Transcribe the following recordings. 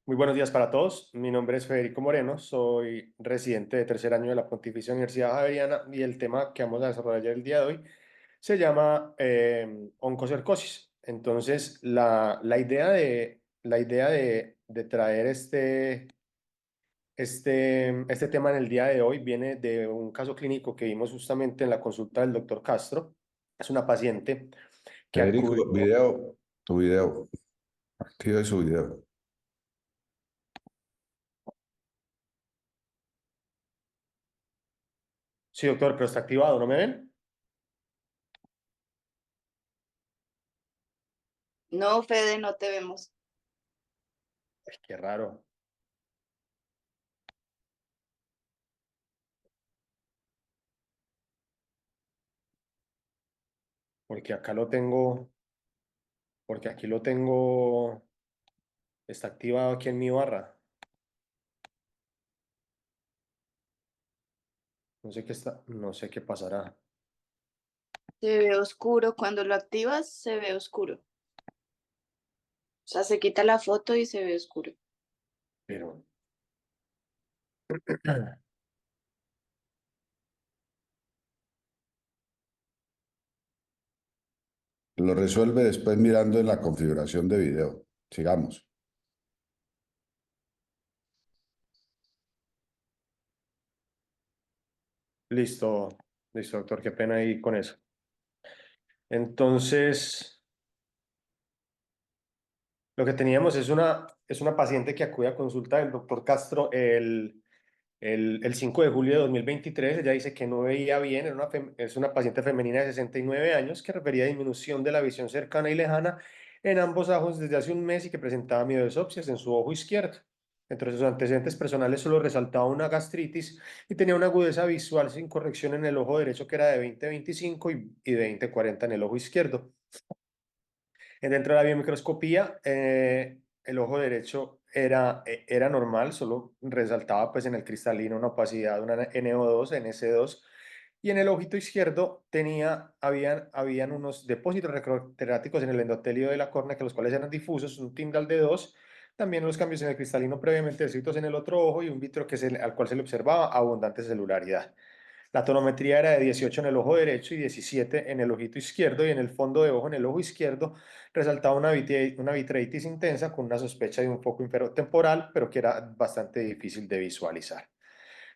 Muy buenos días para todos. Mi nombre es Federico Moreno, soy residente de tercer año de la Pontificia Universidad Javeriana y el tema que vamos a desarrollar el día de hoy se llama oncocercosis. Entonces, la idea de traer este tema en el día de hoy viene de un caso clínico que vimos justamente en la consulta del doctor Castro. Es una paciente que Federico, acudió. tu video, activa su video. Sí, doctor, pero está activado, ¿no me ven? No, Fede, no te vemos. Ay, qué raro, porque acá lo tengo. Porque aquí lo tengo, está activado aquí en mi barra. No sé qué pasará, Se ve oscuro. Cuando lo activas, se ve oscuro. O sea, se quita la foto y se ve oscuro. pero Lo resuelve después mirando en la configuración de video. Sigamos. listo, listo, doctor, qué pena ahí con eso. Entonces, lo que teníamos es una paciente que acude a consulta del doctor Castro el 5 de julio de 2023. Ella dice que no veía bien, es una paciente femenina de 69 años que refería a disminución de la visión cercana y lejana en ambos ojos desde hace un mes y que presentaba miodeopsias en su ojo izquierdo. Entre sus antecedentes personales solo resaltaba una gastritis y tenía una agudeza visual sin corrección en el ojo derecho que era de 20/25 y de 20/40 en el ojo izquierdo. Dentro de la biomicroscopía, el ojo derecho era normal, solo resaltaba pues en el cristalino una opacidad, una NO2, NC2, y en el ojito izquierdo habían unos depósitos recroteráticos en el endotelio de la córnea, que los cuales eran difusos, un tindal de 2, también los cambios en el cristalino previamente descritos en el otro ojo y un vitro al cual se le observaba abundante celularidad. La tonometría era de 18 en el ojo derecho y 17 en el ojito izquierdo, y en el fondo de ojo en el ojo izquierdo resaltaba una vitreitis intensa con una sospecha de un foco inferotemporal, pero que era bastante difícil de visualizar.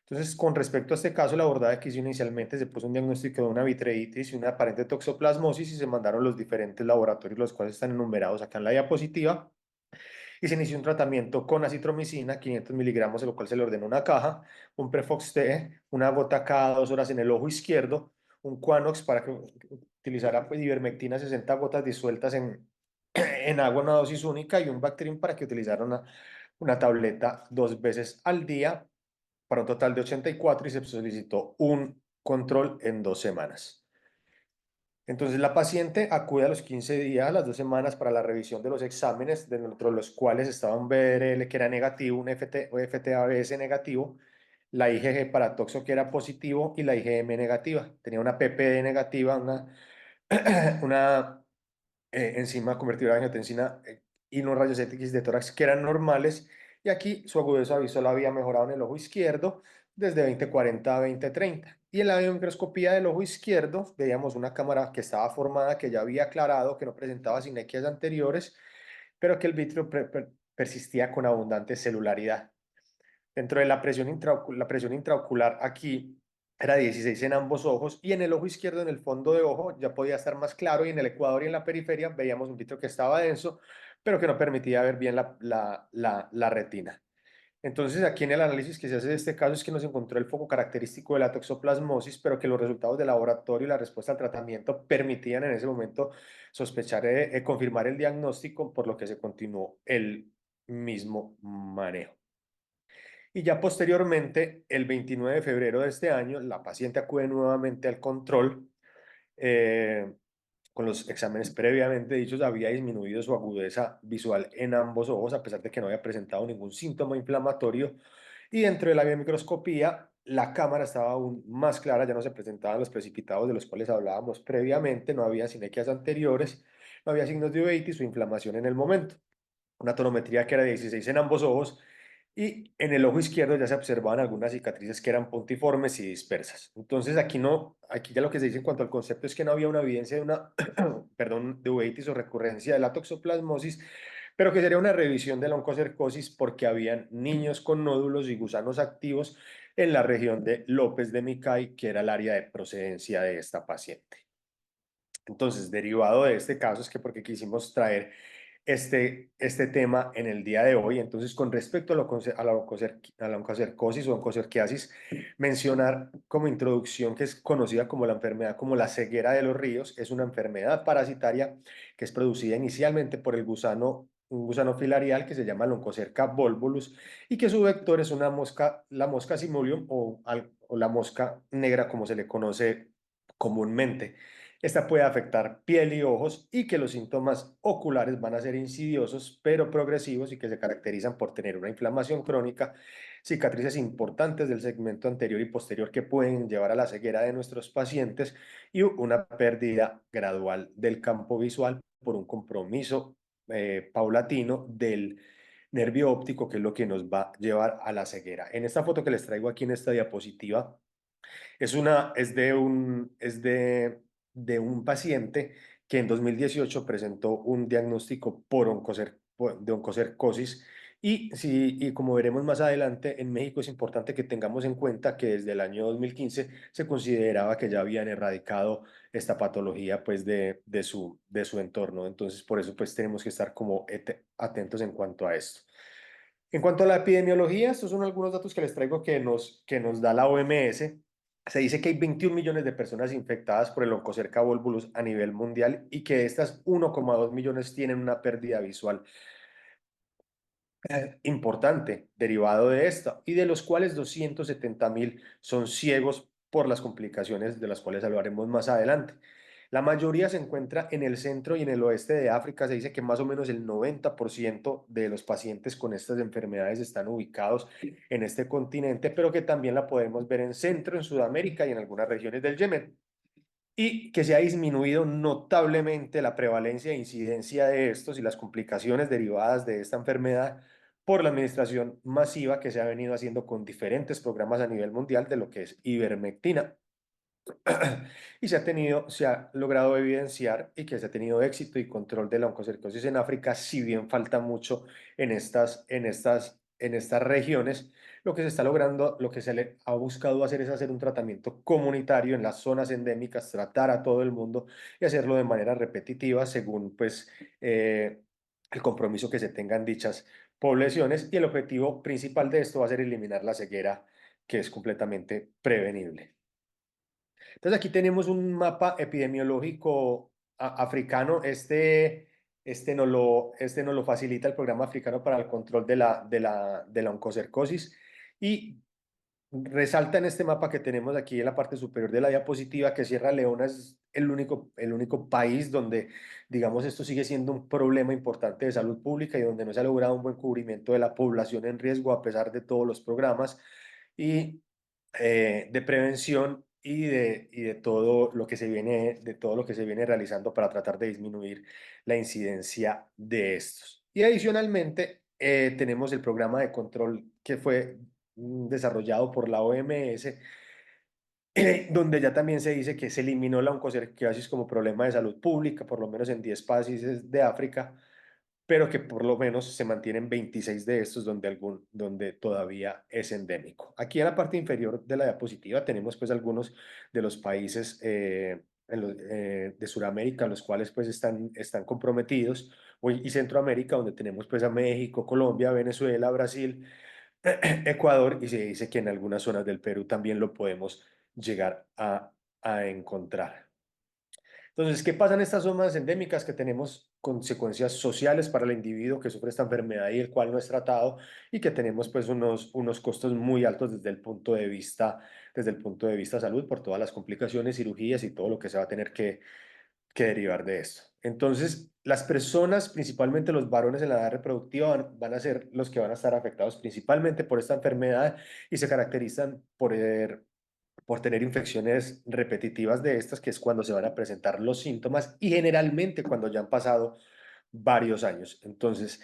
Entonces, con respecto a este caso, la abordada que hizo inicialmente se puso un diagnóstico de una vitreitis y una aparente toxoplasmosis y se mandaron los diferentes laboratorios, los cuales están enumerados acá en la diapositiva, y se inició un tratamiento con acitromicina, 500 miligramos, el cual se le ordenó una caja, un Prefox T, una gota cada 2 horas en el ojo izquierdo, un Quanox para que utilizara pues, ivermectina, 60 gotas disueltas en agua, una dosis única, y un Bactrim para que utilizara una tableta 2 veces al día, para un total de 84, y se solicitó un control en 2 semanas. Entonces la paciente acude a los 15 días, a las 2 semanas, para la revisión de los exámenes, dentro de los cuales estaba un BRL que era negativo, un FT, o FTABS negativo, la IgG para toxo que era positivo y la IgM negativa. Tenía una PPD negativa, una enzima convertidora de angiotensina y unos rayos X de tórax que eran normales. Y aquí su agudeza visual había mejorado en el ojo izquierdo desde 20/40 a 20/30. Y en la biomicroscopía del ojo izquierdo veíamos una cámara que estaba formada, que ya había aclarado, que no presentaba sinequias anteriores, pero que el vitrio persistía con abundante celularidad. Dentro de la presión intraocular aquí era 16 en ambos ojos, y en el ojo izquierdo, en el fondo de ojo, ya podía estar más claro, y en el ecuador y en la periferia veíamos un vitrio que estaba denso, pero que no permitía ver bien la retina. Entonces, aquí en el análisis que se hace de este caso es que nos encontró el foco característico de la toxoplasmosis, pero que los resultados de laboratorio y la respuesta al tratamiento permitían en ese momento sospechar, confirmar el diagnóstico, por lo que se continuó el mismo manejo. Y ya posteriormente, el 29 de febrero de este año, la paciente acude nuevamente al control. eh, con los exámenes previamente dichos, había disminuido su agudeza visual en ambos ojos, a pesar de que no había presentado ningún síntoma inflamatorio. Y dentro de la biomicroscopía, la cámara estaba aún más clara, ya no se presentaban los precipitados de los cuales hablábamos previamente, no había sinequias anteriores, no había signos de uveitis o inflamación en el momento. una tonometría que era de 16 en ambos ojos, y en el ojo izquierdo ya se observaban algunas cicatrices que eran puntiformes y dispersas. Entonces aquí no, aquí ya lo que se dice en cuanto al concepto es que no había una evidencia de una, perdón, de uveitis o recurrencia de la toxoplasmosis, pero que sería una revisión de la oncocercosis porque habían niños con nódulos y gusanos activos en la región de López de Micay, que era el área de procedencia de esta paciente. Entonces, derivado de este caso es que porque quisimos traer este tema en el día de hoy. Entonces, con respecto a, a la oncocercosis o oncocerquiasis, mencionar como introducción que es conocida como la enfermedad como la ceguera de los ríos, es una enfermedad parasitaria que es producida inicialmente por el gusano, un gusano filarial que se llama Onchocerca volvulus y que su vector es una mosca, la mosca simulium o la mosca negra como se le conoce comúnmente. Esta puede afectar piel y ojos y que los síntomas oculares van a ser insidiosos pero progresivos y que se caracterizan por tener una inflamación crónica, cicatrices importantes del segmento anterior y posterior que pueden llevar a la ceguera de nuestros pacientes y una pérdida gradual del campo visual por un compromiso paulatino del nervio óptico, que es lo que nos va a llevar a la ceguera. En esta foto que les traigo aquí en esta diapositiva, de un paciente que en 2018 presentó un diagnóstico de oncocercosis y como veremos más adelante, en México es importante que tengamos en cuenta que desde el año 2015 se consideraba que ya habían erradicado esta patología pues de su entorno. Entonces por eso pues tenemos que estar como atentos en cuanto a esto. En cuanto a la epidemiología, estos son algunos datos que les traigo que nos da la OMS. Se dice que hay 21 millones de personas infectadas por el Oncocerca volvulus a nivel mundial y que de estas 1,2 millones tienen una pérdida visual importante derivado de esto, y de los cuales 270.000 son ciegos por las complicaciones de las cuales hablaremos más adelante. La mayoría se encuentra en el centro y en el oeste de África. Se dice que más o menos el 90% de los pacientes con estas enfermedades están ubicados en este continente, pero que también la podemos ver en Centro, en Sudamérica y en algunas regiones del Yemen, y que se ha disminuido notablemente la prevalencia e incidencia de estos y las complicaciones derivadas de esta enfermedad por la administración masiva que se ha venido haciendo con diferentes programas a nivel mundial de lo que es ivermectina. Y se ha logrado evidenciar y que se ha tenido éxito y control de la oncocercosis en África, si bien falta mucho en estas regiones. Lo que se está logrando, lo que se le ha buscado hacer es hacer un tratamiento comunitario en las zonas endémicas, tratar a todo el mundo y hacerlo de manera repetitiva según pues el compromiso que se tengan dichas poblaciones, y el objetivo principal de esto va a ser eliminar la ceguera, que es completamente prevenible. Entonces aquí tenemos un mapa epidemiológico africano. Este nos lo facilita el Programa Africano para el Control de la Oncocercosis, y resalta en este mapa que tenemos aquí en la parte superior de la diapositiva que Sierra Leona es el único país donde, digamos, esto sigue siendo un problema importante de salud pública y donde no se ha logrado un buen cubrimiento de la población en riesgo a pesar de todos los programas y de prevención y de todo lo que se viene, de todo lo que se viene realizando para tratar de disminuir la incidencia de estos. Y adicionalmente, tenemos el programa de control que fue desarrollado por la OMS, donde ya también se dice que se eliminó la oncocerciasis como problema de salud pública, por lo menos en 10 países de África, pero que por lo menos se mantienen 26 de estos donde todavía es endémico. Aquí en la parte inferior de la diapositiva tenemos pues algunos de los países de Sudamérica, los cuales pues están comprometidos, y Centroamérica, donde tenemos pues a México, Colombia, Venezuela, Brasil, Ecuador, y se dice que en algunas zonas del Perú también lo podemos llegar a encontrar. Entonces, ¿qué pasa en estas zonas endémicas? Que tenemos consecuencias sociales para el individuo que sufre esta enfermedad y el cual no es tratado, y que tenemos pues unos costos muy altos desde el punto de vista salud por todas las complicaciones, cirugías y todo lo que se va a tener que derivar de esto. Entonces, las personas, principalmente los varones en la edad reproductiva, van a ser los que van a estar afectados principalmente por esta enfermedad y se caracterizan por tener infecciones repetitivas de estas, que es cuando se van a presentar los síntomas y generalmente cuando ya han pasado varios años. Entonces,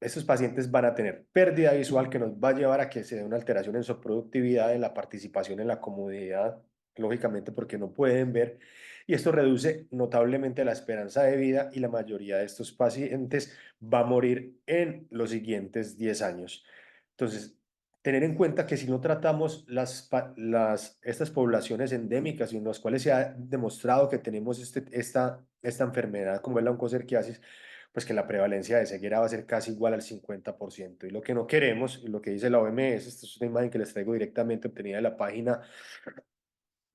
estos pacientes van a tener pérdida visual que nos va a llevar a que se dé una alteración en su productividad, en la participación en la comunidad, lógicamente porque no pueden ver, y esto reduce notablemente la esperanza de vida y la mayoría de estos pacientes va a morir en los siguientes 10 años. Entonces, tener en cuenta que si no tratamos estas poblaciones endémicas y en las cuales se ha demostrado que tenemos esta enfermedad como es la oncocerciasis, pues que la prevalencia de ceguera va a ser casi igual al 50%. Y lo que no queremos, y lo que dice la OMS, esta es una imagen que les traigo directamente obtenida de la página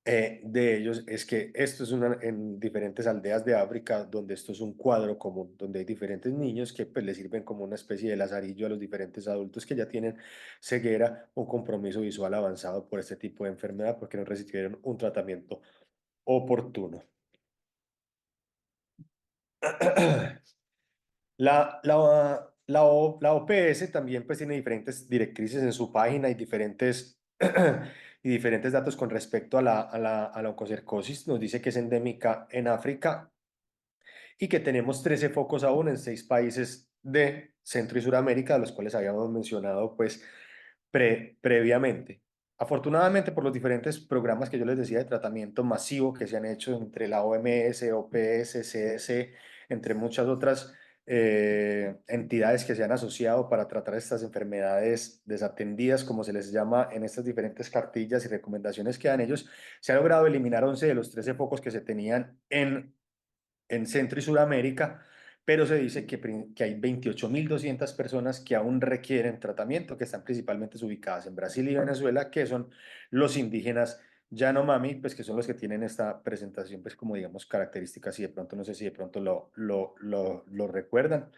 de ellos, es que esto es en diferentes aldeas de África donde esto es un cuadro común, donde hay diferentes niños que pues, le sirven como una especie de lazarillo a los diferentes adultos que ya tienen ceguera o compromiso visual avanzado por este tipo de enfermedad porque no recibieron un tratamiento oportuno. La OPS también pues tiene diferentes directrices en su página y y diferentes datos con respecto a la oncocercosis. Nos dice que es endémica en África y que tenemos 13 focos aún en 6 países de Centro y Suramérica, de los cuales habíamos mencionado pues previamente. Afortunadamente, por los diferentes programas que yo les decía de tratamiento masivo que se han hecho entre la OMS, OPS, CDC, entre muchas otras entidades que se han asociado para tratar estas enfermedades desatendidas, como se les llama en estas diferentes cartillas y recomendaciones que dan ellos, se ha logrado eliminar 11 de los 13 focos que se tenían en Centro y Suramérica, pero se dice que hay 28.200 personas que aún requieren tratamiento, que están principalmente ubicadas en Brasil y Venezuela, que son los indígenas Yanomami, pues que son los que tienen esta presentación, pues como digamos características y de pronto no sé si de pronto lo recuerdan.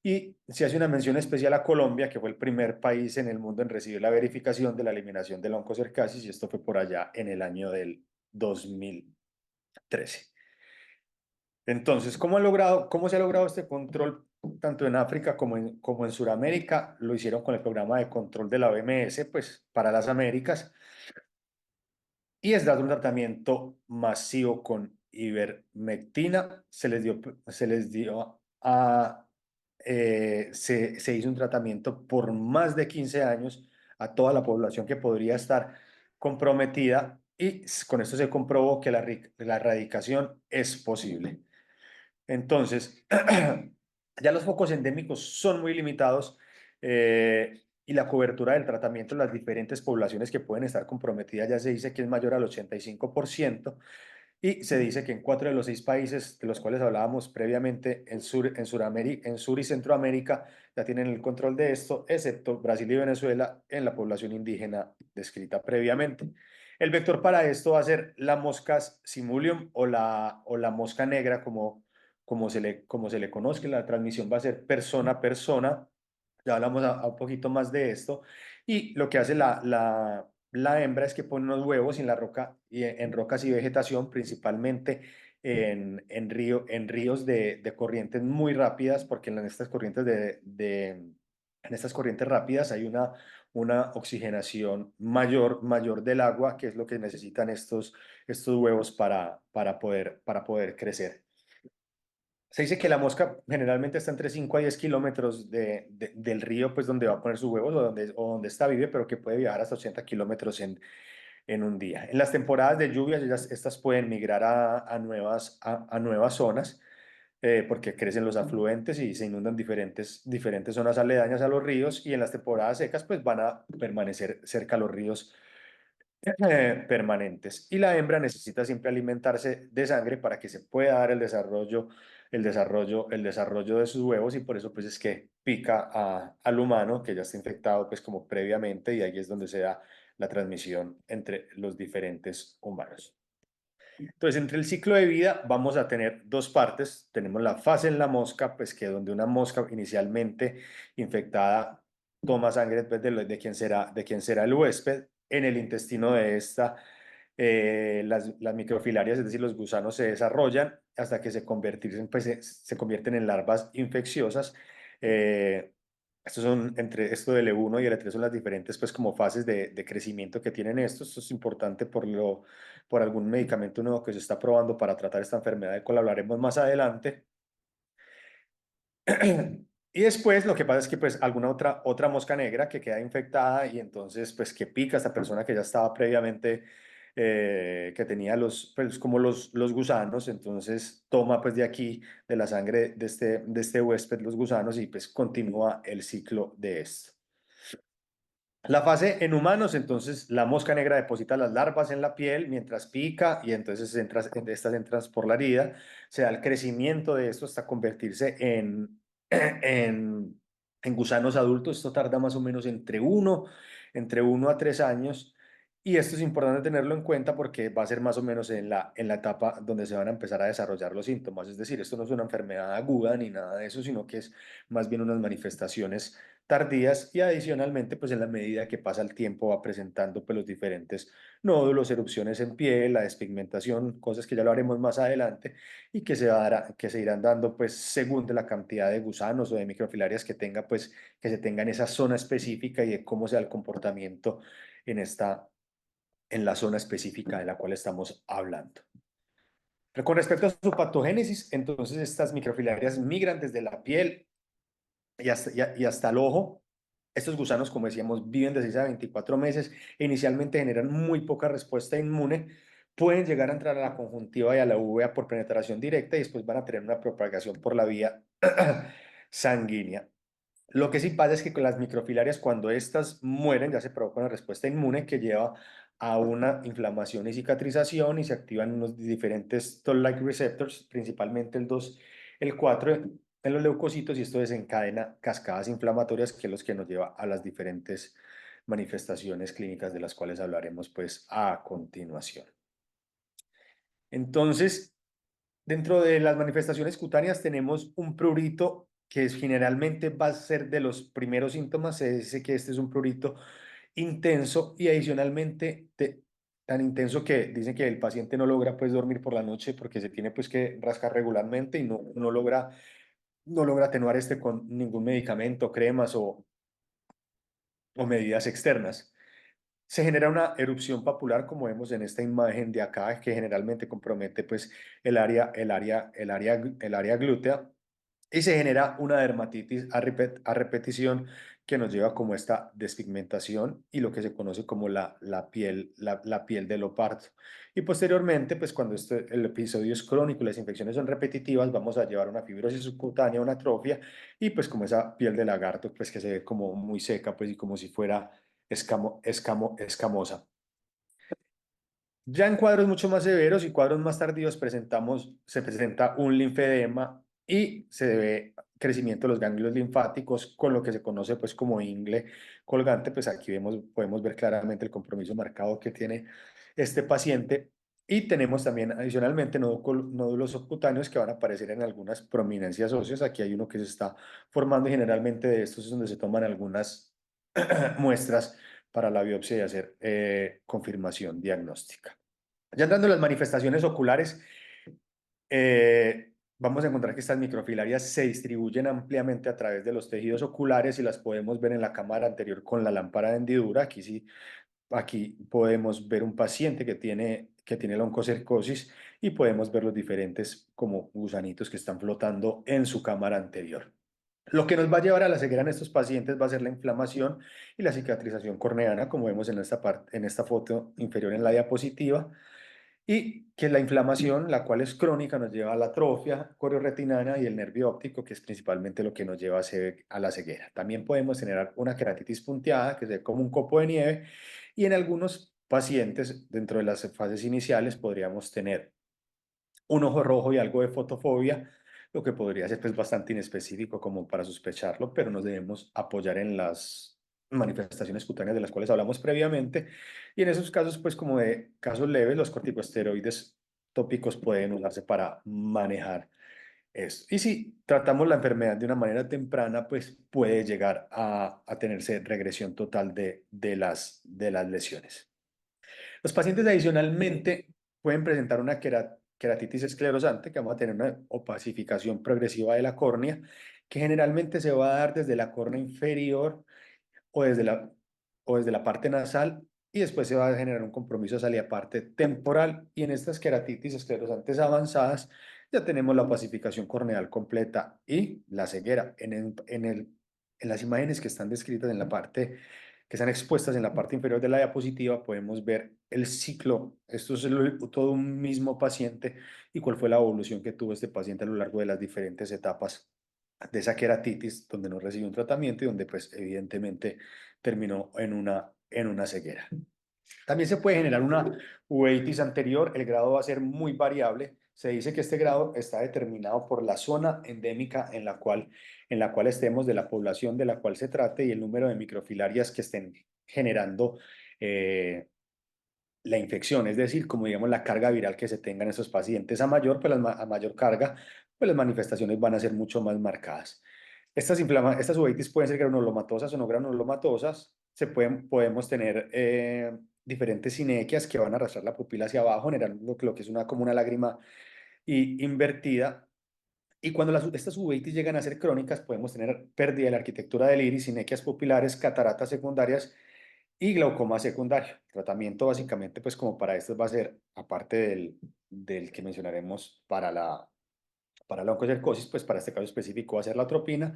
Y se hace una mención especial a Colombia, que fue el primer país en el mundo en recibir la verificación de la eliminación de la oncocercasis, y esto fue por allá en el año del 2013. Entonces, cómo se ha logrado este control tanto en África como en Sudamérica? Lo hicieron con el programa de control de la OMS, pues para las Américas, y es dado un tratamiento masivo con ivermectina. Se hizo un tratamiento por más de 15 años a toda la población que podría estar comprometida y con esto se comprobó que la erradicación es posible. Entonces, ya los focos endémicos son muy limitados y la cobertura del tratamiento en las diferentes poblaciones que pueden estar comprometidas ya se dice que es mayor al 85% y se dice que en 4 de los 6 países de los cuales hablábamos previamente en Sur y Centroamérica ya tienen el control de esto, excepto Brasil y Venezuela en la población indígena descrita previamente. El vector para esto va a ser la mosca simulium o la mosca negra, como se le conozca. La transmisión va a ser persona a persona. Ya hablamos a un poquito más de esto. Y lo que hace la hembra es que pone unos huevos en la roca, en rocas y vegetación, principalmente en ríos de corrientes muy rápidas, porque en estas corrientes en estas corrientes rápidas hay una oxigenación mayor del agua, que es lo que necesitan estos huevos para poder crecer. Se dice que la mosca generalmente está entre 5 a 10 kilómetros del río, pues donde va a poner sus huevos o donde está vive, pero que puede viajar hasta 80 kilómetros en un día. En las temporadas de lluvias, estas pueden migrar a nuevas zonas porque crecen los afluentes y se inundan diferentes zonas aledañas a los ríos, y en las temporadas secas, pues van a permanecer cerca a los ríos permanentes. Y la hembra necesita siempre alimentarse de sangre para que se pueda dar el desarrollo de sus huevos, y por eso pues es que pica al humano que ya está infectado pues como previamente, y ahí es donde se da la transmisión entre los diferentes humanos. Entonces, entre el ciclo de vida vamos a tener dos partes. Tenemos la fase en la mosca, pues que donde una mosca inicialmente infectada toma sangre pues, de quien será el huésped. En el intestino de esta, las microfilarias, es decir, los gusanos se desarrollan hasta que se convierten en larvas infecciosas. Eh, esto del E1 y el E3 son las diferentes pues como fases de crecimiento que tienen estos. Esto es importante por algún medicamento nuevo que se está probando para tratar esta enfermedad, del cual hablaremos más adelante. Y después lo que pasa es que pues alguna otra mosca negra que queda infectada y entonces pues que pica a esta persona que ya estaba previamente, que tenía pues como los gusanos, entonces toma pues de aquí, de la sangre de este huésped los gusanos y pues continúa el ciclo de esto. La fase en humanos, entonces la mosca negra deposita las larvas en la piel mientras pica y entonces estas entran por la herida, se da el crecimiento de esto hasta convertirse en gusanos adultos. Esto tarda más o menos entre uno a 3 años y esto es importante tenerlo en cuenta porque va a ser más o menos en la etapa donde se van a empezar a desarrollar los síntomas. Es decir, esto no es una enfermedad aguda ni nada de eso, sino que es más bien unas manifestaciones tardías y adicionalmente, pues en la medida que pasa el tiempo va presentando pues los diferentes nódulos, erupciones en piel, la despigmentación, cosas que ya lo haremos más adelante y que se irán dando pues según de la cantidad de gusanos o de microfilarias que tenga, pues que se tenga en esa zona específica y de cómo sea el comportamiento en la zona específica de la cual estamos hablando. Pero con respecto a su patogénesis, entonces estas microfilarias migran desde la piel y hasta el ojo. Estos gusanos, como decíamos, viven de 6 a 24 meses e inicialmente generan muy poca respuesta inmune. Pueden llegar a entrar a la conjuntiva y a la uvea por penetración directa y después van a tener una propagación por la vía sanguínea. Lo que sí pasa es que con las microfilarias, cuando estas mueren, ya se provoca una respuesta inmune que lleva a una inflamación y cicatrización y se activan unos diferentes toll-like receptors, principalmente el 2, el 4 en los leucocitos y esto desencadena cascadas inflamatorias que es lo que nos lleva a las diferentes manifestaciones clínicas de las cuales hablaremos pues a continuación. Entonces, dentro de las manifestaciones cutáneas tenemos un prurito generalmente va a ser de los primeros síntomas. Se dice que este es un prurito intenso y adicionalmente tan intenso que dicen que el paciente no logra pues dormir por la noche porque se tiene pues que rascar regularmente y no logra atenuar con ningún medicamento, cremas o medidas externas. Se genera una erupción papular, como vemos en esta imagen de acá, que generalmente compromete pues el área glútea y se genera una dermatitis a repetición que nos lleva como esta despigmentación y lo que se conoce como la piel de leopardo. Y posteriormente, pues cuando el episodio es crónico y las infecciones son repetitivas, vamos a llevar una fibrosis subcutánea, una atrofia y pues como esa piel de lagarto, pues que se ve como muy seca, pues y como si fuera escamosa. Ya en cuadros mucho más severos y cuadros más tardíos se presenta un linfedema y se ve crecimiento de los ganglios linfáticos con lo que se conoce pues como ingle colgante. Pues aquí podemos ver claramente el compromiso marcado que tiene este paciente y tenemos también adicionalmente nódulos subcutáneos que van a aparecer en algunas prominencias óseas. Aquí hay uno que se está formando y generalmente de estos es donde se toman algunas muestras para la biopsia y hacer confirmación diagnóstica. Ya entrando en las manifestaciones oculares, vamos a encontrar que estas microfilarias se distribuyen ampliamente a través de los tejidos oculares y las podemos ver en la cámara anterior con la lámpara de hendidura. Aquí sí, aquí podemos ver un paciente que tiene la oncocercosis y podemos ver los diferentes como gusanitos que están flotando en su cámara anterior. Lo que nos va a llevar a la ceguera en estos pacientes va a ser la inflamación y la cicatrización corneana, como vemos en esta foto inferior en la diapositiva, y que la inflamación, la cual es crónica, nos lleva a la atrofia corioretinana y el nervio óptico, que es principalmente lo que nos lleva a la ceguera. También podemos generar una queratitis punteada, que es como un copo de nieve, y en algunos pacientes, dentro de las fases iniciales, podríamos tener un ojo rojo y algo de fotofobia, lo que podría ser pues bastante inespecífico como para sospecharlo, pero nos debemos apoyar en las manifestaciones cutáneas de las cuales hablamos previamente y en esos casos pues como de casos leves los corticosteroides tópicos pueden usarse para manejar esto. Y si tratamos la enfermedad de una manera temprana pues puede llegar a tenerse regresión total de las lesiones. Los pacientes adicionalmente pueden presentar una queratitis esclerosante, que vamos a tener una opacificación progresiva de la córnea, que generalmente se va a dar desde la córnea inferior o desde la parte nasal y después se va a generar un compromiso hacia la parte temporal y en estas queratitis esclerosantes avanzadas ya tenemos la pacificación corneal completa y la ceguera. En las imágenes que están descritas en la parte, que están expuestas en la parte inferior de la diapositiva, podemos ver el ciclo. Esto es todo un mismo paciente y cuál fue la evolución que tuvo este paciente a lo largo de las diferentes etapas de esa queratitis, donde no recibió un tratamiento y donde pues evidentemente terminó en una ceguera. También se puede generar una uveitis anterior, el grado va a ser muy variable. Se dice que este grado está determinado por la zona endémica en la cual estemos, de la población de la cual se trate y el número de microfilarias que estén generando la infección, es decir, como digamos la carga viral que se tenga en esos pacientes. A mayor, pues a mayor carga, pues las manifestaciones van a ser mucho más marcadas. Estas uveitis pueden ser granulomatosas o no granulomatosas. Podemos tener diferentes sinequias que van a arrastrar la pupila hacia abajo, generando lo que es como una lágrima invertida. Y cuando estas uveitis llegan a ser crónicas, podemos tener pérdida de la arquitectura del iris, sinequias pupilares, cataratas secundarias y glaucoma secundario. El tratamiento básicamente, pues como para esto va a ser, aparte del que mencionaremos para la oncocercosis, pues para este caso específico va a ser la atropina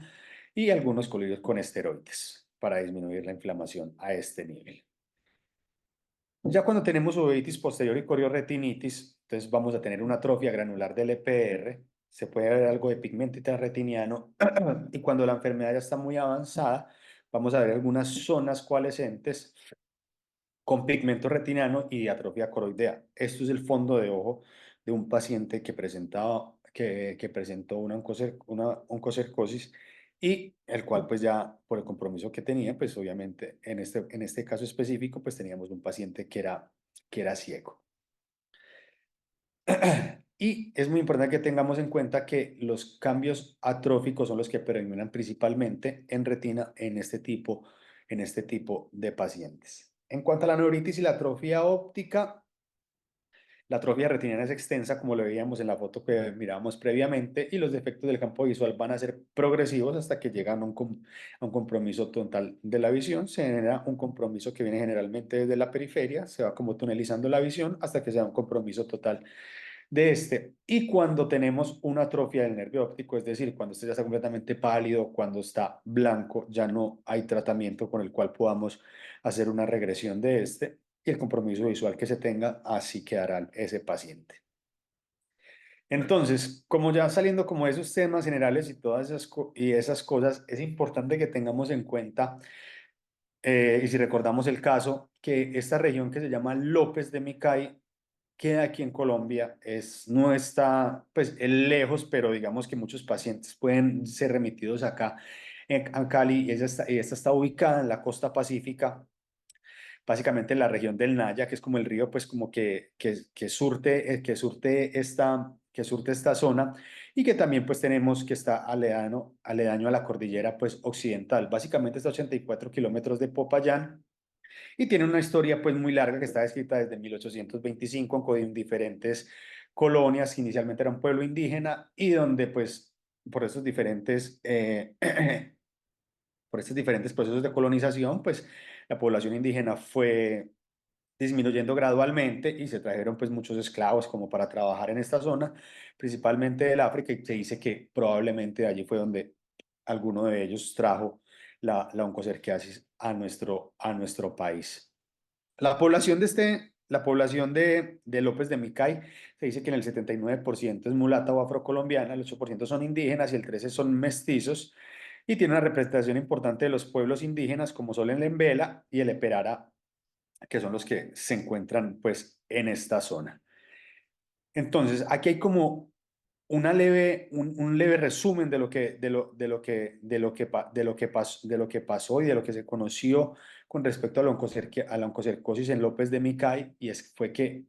y algunos colibrios con esteroides para disminuir la inflamación a este nivel. Ya cuando tenemos uveitis posterior y corioretinitis, entonces vamos a tener una atrofia granular del EPR, se puede ver algo de pigmento retiniano y cuando la enfermedad ya está muy avanzada, vamos a ver algunas zonas coalescentes con pigmento retiniano y atrofia coroidea. Esto es el fondo de ojo de un paciente que presentó una oncocercosis y el cual pues ya por el compromiso que tenía, pues obviamente en este caso específico pues teníamos un paciente que era ciego. Y es muy importante que tengamos en cuenta que los cambios atróficos son los que predominan principalmente en retina en este tipo de pacientes. En cuanto a la neuritis y la atrofia óptica, la atrofia retiniana es extensa, como lo veíamos en la foto que mirábamos previamente, y los defectos del campo visual van a ser progresivos hasta que llegan a un compromiso total de la visión. Se genera un compromiso que viene generalmente desde la periferia, se va como tunelizando la visión hasta que sea un compromiso total de este. Y cuando tenemos una atrofia del nervio óptico, es decir, cuando este ya está completamente pálido, cuando está blanco, ya no hay tratamiento con el cual podamos hacer una regresión de este y el compromiso visual que se tenga, así quedará ese paciente. Entonces, como ya saliendo como de esos temas generales y todas esas cosas, es importante que tengamos en cuenta, y si recordamos el caso, que esta región que se llama López de Micay queda aquí en Colombia, no está, pues, es lejos, pero digamos que muchos pacientes pueden ser remitidos acá a Cali y esta está ubicada en la costa pacífica, básicamente en la región del Naya, que es como el río, pues como que surte esta zona y que también pues tenemos que está aledaño a la cordillera pues occidental. Básicamente está a 84 kilómetros de Popayán y tiene una historia pues muy larga que está descrita desde 1825 con diferentes colonias, que inicialmente era un pueblo indígena y donde pues por estos diferentes, por estos diferentes procesos de colonización, pues la población indígena fue disminuyendo gradualmente y se trajeron pues muchos esclavos como para trabajar en esta zona, principalmente del África, y se dice que probablemente allí fue donde alguno de ellos trajo la oncocerciasis a nuestro país. La población de López de Micay se dice que en el 79% es mulata o afrocolombiana, el 8% son indígenas y el 13% son mestizos, y tiene una representación importante de los pueblos indígenas como son el Embela y el Eperara, que son los que se encuentran pues en esta zona. Entonces, aquí hay como un leve resumen de lo que, de lo que pasó y de lo que se conoció con respecto a la oncocercosis en López de Micay, y fue que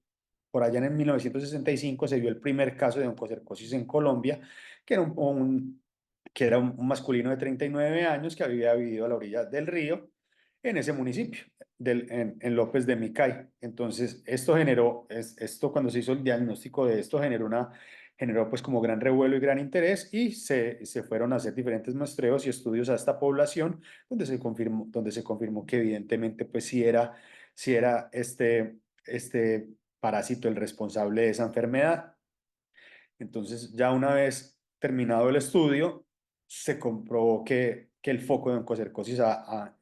por allá en 1965 se vio el primer caso de oncocercosis en Colombia, que era que era un masculino de 39 años que había vivido a la orilla del río en ese municipio, en López de Micay. Entonces, esto cuando se hizo el diagnóstico de esto generó pues como gran revuelo y gran interés y se fueron a hacer diferentes muestreos y estudios a esta población donde se confirmó que evidentemente pues sí era este parásito el responsable de esa enfermedad. Entonces, ya una vez terminado el estudio, se comprobó que el foco de oncocercosis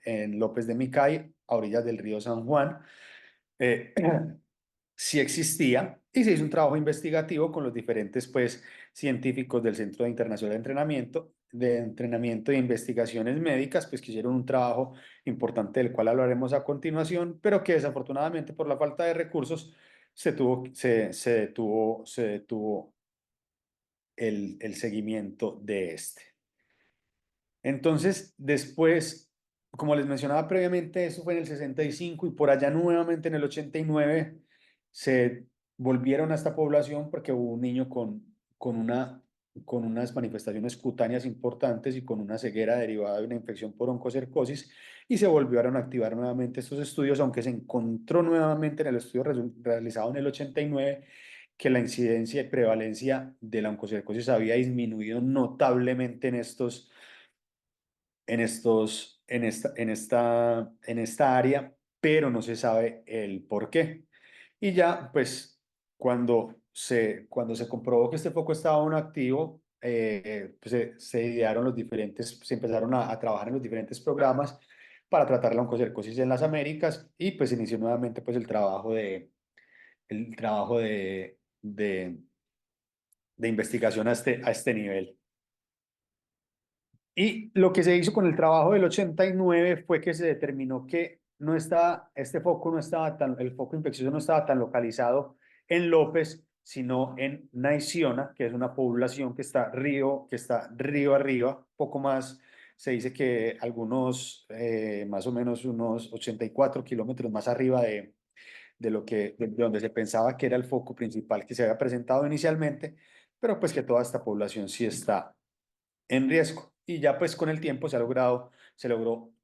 en López de Micay, a orillas del río San Juan, eh, sí existía, y se hizo un trabajo investigativo con los diferentes pues, científicos del Centro Internacional de Entrenamiento e Investigaciones Médicas, pues que hicieron un trabajo importante del cual hablaremos a continuación, pero que desafortunadamente por la falta de recursos se detuvo el seguimiento de este. Entonces, después, como les mencionaba previamente, eso fue en el 65 y por allá nuevamente en el 89 se volvieron a esta población porque hubo un niño con unas manifestaciones cutáneas importantes y con una ceguera derivada de una infección por oncocercosis y se volvieron a activar nuevamente estos estudios, aunque se encontró nuevamente en el estudio realizado en el 89 que la incidencia y prevalencia de la oncocercosis había disminuido notablemente en esta área, pero no se sabe el por qué. Y ya, pues, cuando se comprobó que este foco estaba aún activo, pues se idearon se empezaron a trabajar en los diferentes programas para tratar la oncocercosis en las Américas y pues inició nuevamente pues el trabajo de investigación a este nivel. Y lo que se hizo con el trabajo del 89 fue que se determinó que este foco no estaba el foco infeccioso no estaba tan localizado en López, sino en Naiciona, que es una población que está río arriba, poco más, se dice que más o menos unos 84 kilómetros más arriba de donde se pensaba que era el foco principal que se había presentado inicialmente, pero pues que toda esta población sí está en riesgo. Y ya pues con el tiempo se logró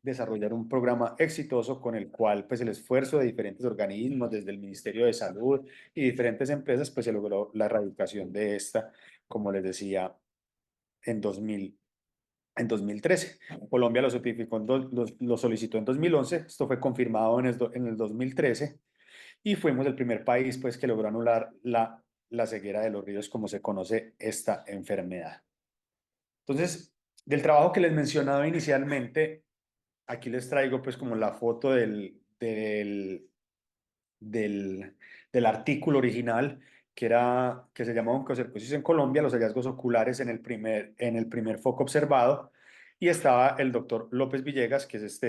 desarrollar un programa exitoso con el cual pues el esfuerzo de diferentes organismos, desde el Ministerio de Salud y diferentes empresas, pues se logró la erradicación de esta, como les decía, en 2013. Colombia lo certificó, lo solicitó en 2011, esto fue confirmado en el 2013 y fuimos el primer país pues que logró anular la ceguera de los ríos como se conoce esta enfermedad. Entonces, del trabajo que les mencionaba inicialmente, aquí les traigo pues como la foto del artículo original que se llamaba Oncocercosis en Colombia, los hallazgos oculares en el primer foco observado, y estaba el doctor López Villegas, que es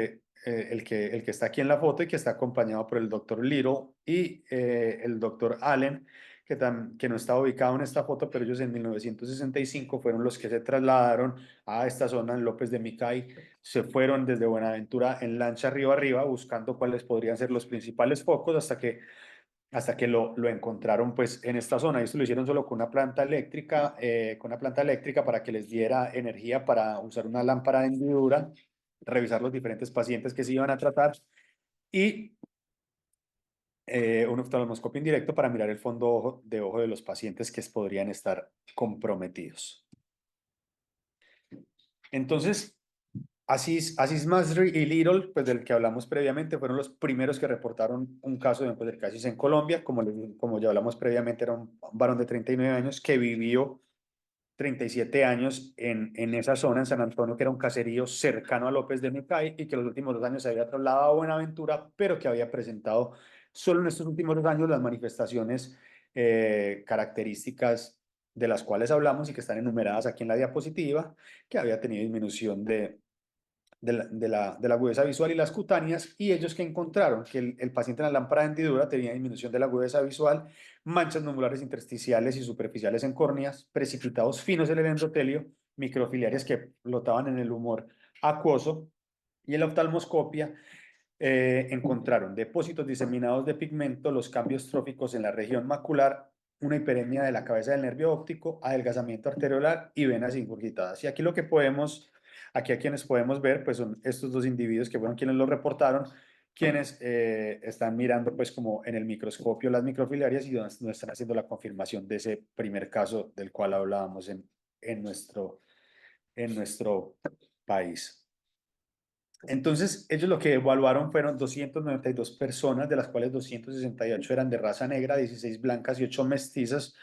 el que está aquí en la foto y que está acompañado por el doctor Little y el doctor Allen, que no está ubicado en esta foto, pero ellos en 1965 fueron los que se trasladaron a esta zona en López de Micay, se fueron desde Buenaventura en lancha río arriba buscando cuáles podrían ser los principales focos hasta que lo encontraron pues en esta zona. Esto lo hicieron solo con una planta eléctrica para que les diera energía para usar una lámpara de hendidura, revisar los diferentes pacientes que se iban a tratar y un oftalmoscopio indirecto para mirar el fondo de ojo de los pacientes que podrían estar comprometidos. Entonces, Aziz Masri y Little, pues del que hablamos previamente, fueron los primeros que reportaron un caso de oncocercosis en Colombia. Como ya hablamos previamente, era un varón de 39 años que vivió 37 años en esa zona, en San Antonio, que era un caserío cercano a López de Micay y que los últimos 2 años se había trasladado a Buenaventura, pero que había presentado solo en estos últimos 2 años las manifestaciones características de las cuales hablamos y que están enumeradas aquí en la diapositiva, que había tenido disminución de la agudeza visual y las cutáneas, y ellos que encontraron que el paciente en la lámpara de hendidura tenía disminución de la agudeza visual, manchas numulares intersticiales y superficiales en córneas, precipitados finos en el endotelio, microfiliares que flotaban en el humor acuoso, y en la oftalmoscopia encontraron depósitos diseminados de pigmento, los cambios tróficos en la región macular, una hiperemia de la cabeza del nervio óptico, adelgazamiento arteriolar y venas ingurgitadas. Y aquí aquí a quienes podemos ver, pues son estos dos individuos que fueron quienes lo reportaron, quienes están mirando pues como en el microscopio las microfiliarias y donde nos están haciendo la confirmación de ese primer caso del cual hablábamos en nuestro país. Entonces, ellos lo que evaluaron fueron 292 personas, de las cuales 268 eran de raza negra, 16 blancas y 8 mestizas,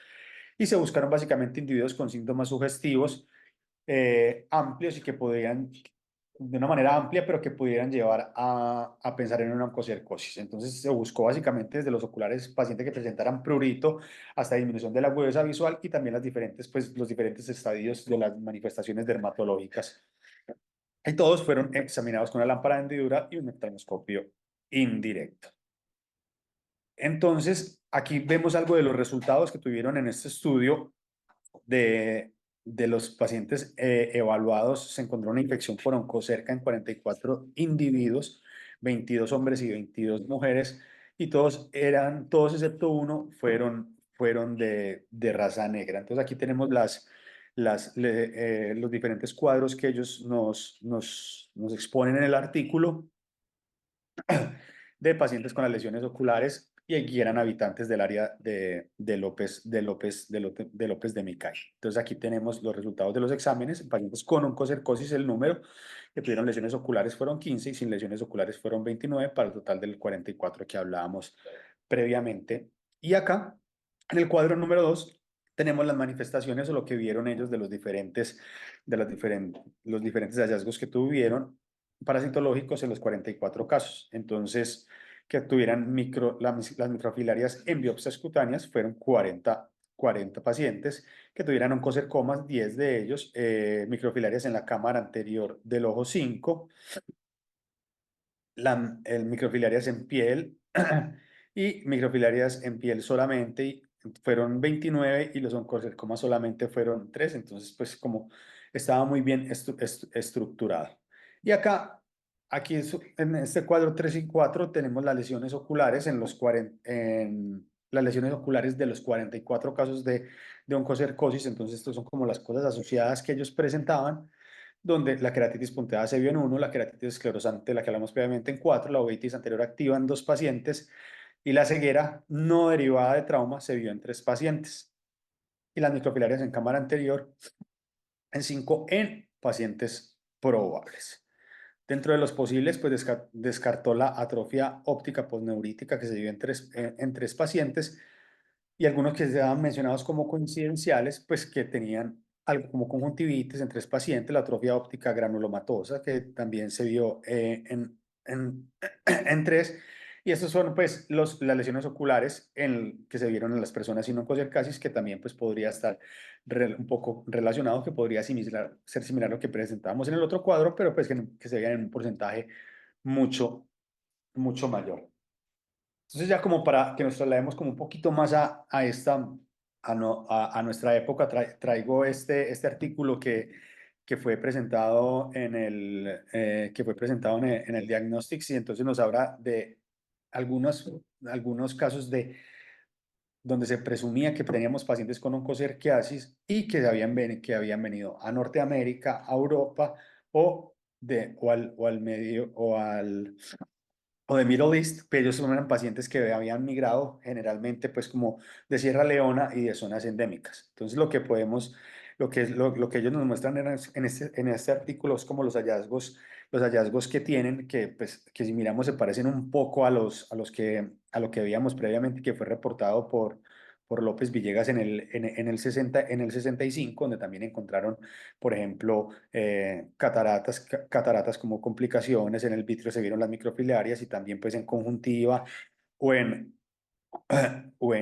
y se buscaron básicamente individuos con síntomas sugestivos amplios y que podían, de una manera amplia, pero que pudieran llevar a pensar en una oncocercosis. Entonces se buscó básicamente desde los oculares pacientes que presentaran prurito hasta disminución de la agudeza visual y también las diferentes, pues, los diferentes estadios de las manifestaciones dermatológicas. Y todos fueron examinados con una lámpara de hendidura y un oftalmoscopio indirecto. Entonces, aquí vemos algo de los resultados que tuvieron en este estudio de los pacientes evaluados. Se encontró una infección por oncocerca en 44 individuos, 22 hombres y 22 mujeres, y todos excepto uno, fueron de raza negra. Entonces aquí tenemos los diferentes cuadros que ellos nos exponen en el artículo de pacientes con las lesiones oculares y aquí eran habitantes del área de López de Micay. Entonces aquí tenemos los resultados de los exámenes. En pacientes con oncocercosis, el número que tuvieron lesiones oculares fueron 15 y sin lesiones oculares fueron 29 para el total del 44 que hablábamos previamente. Y acá, en el cuadro número 2, tenemos las manifestaciones o lo que vieron ellos de los diferentes hallazgos que tuvieron parasitológicos en los 44 casos. Entonces, que tuvieran las microfilarias en biopsias cutáneas fueron 40 pacientes, que tuvieran oncocercomas, 10 de ellos, microfilarias en la cámara anterior del ojo 5, microfilarias en piel y microfilarias en piel solamente, y fueron 29 y los oncocercomas solamente fueron 3, entonces pues como estaba muy bien estructurado. Y acá, en este cuadro 3 y 4 tenemos las lesiones oculares las lesiones oculares de los 44 casos de oncocercosis, entonces estos son como las cosas asociadas que ellos presentaban, donde la queratitis punteada se vio en uno, la queratitis esclerosante, la que hablamos previamente, en 4, la uveitis anterior activa en 2 pacientes y la ceguera no derivada de trauma se vio en 3 pacientes y las microfilarias en cámara anterior en 5 en pacientes probables. Dentro de los posibles, pues descartó la atrofia óptica posneurítica que se vio en 3 pacientes y algunos que se han mencionados como coincidenciales, pues que tenían algo como conjuntivitis en 3 pacientes, la atrofia óptica granulomatosa, que también se vio en 3. Y estos son pues las lesiones oculares que se vieron en las personas sin oncocercasis, que también pues podría estar un poco relacionado, que podría ser similar a lo que presentábamos en el otro cuadro, pero pues que se vean en un porcentaje mucho, mucho mayor. Entonces ya como para que nos traslademos como un poquito más a nuestra época, traigo este artículo que fue presentado en el Diagnostics y entonces nos habla de algunos casos donde se presumía que teníamos pacientes con oncocerciasis y que habían venido a Norteamérica, a Europa o al medio o de Middle East, pero ellos eran pacientes que habían migrado generalmente pues como de Sierra Leona y de zonas endémicas. Entonces lo que ellos nos muestran en este artículo es como los hallazgos que tienen, que pues que si miramos se parecen un poco a lo que veíamos previamente, que fue reportado por López Villegas en el 65, donde también encontraron, por ejemplo, cataratas como complicaciones, en el vitrio se vieron las microfilarias y también pues en conjuntiva o en, o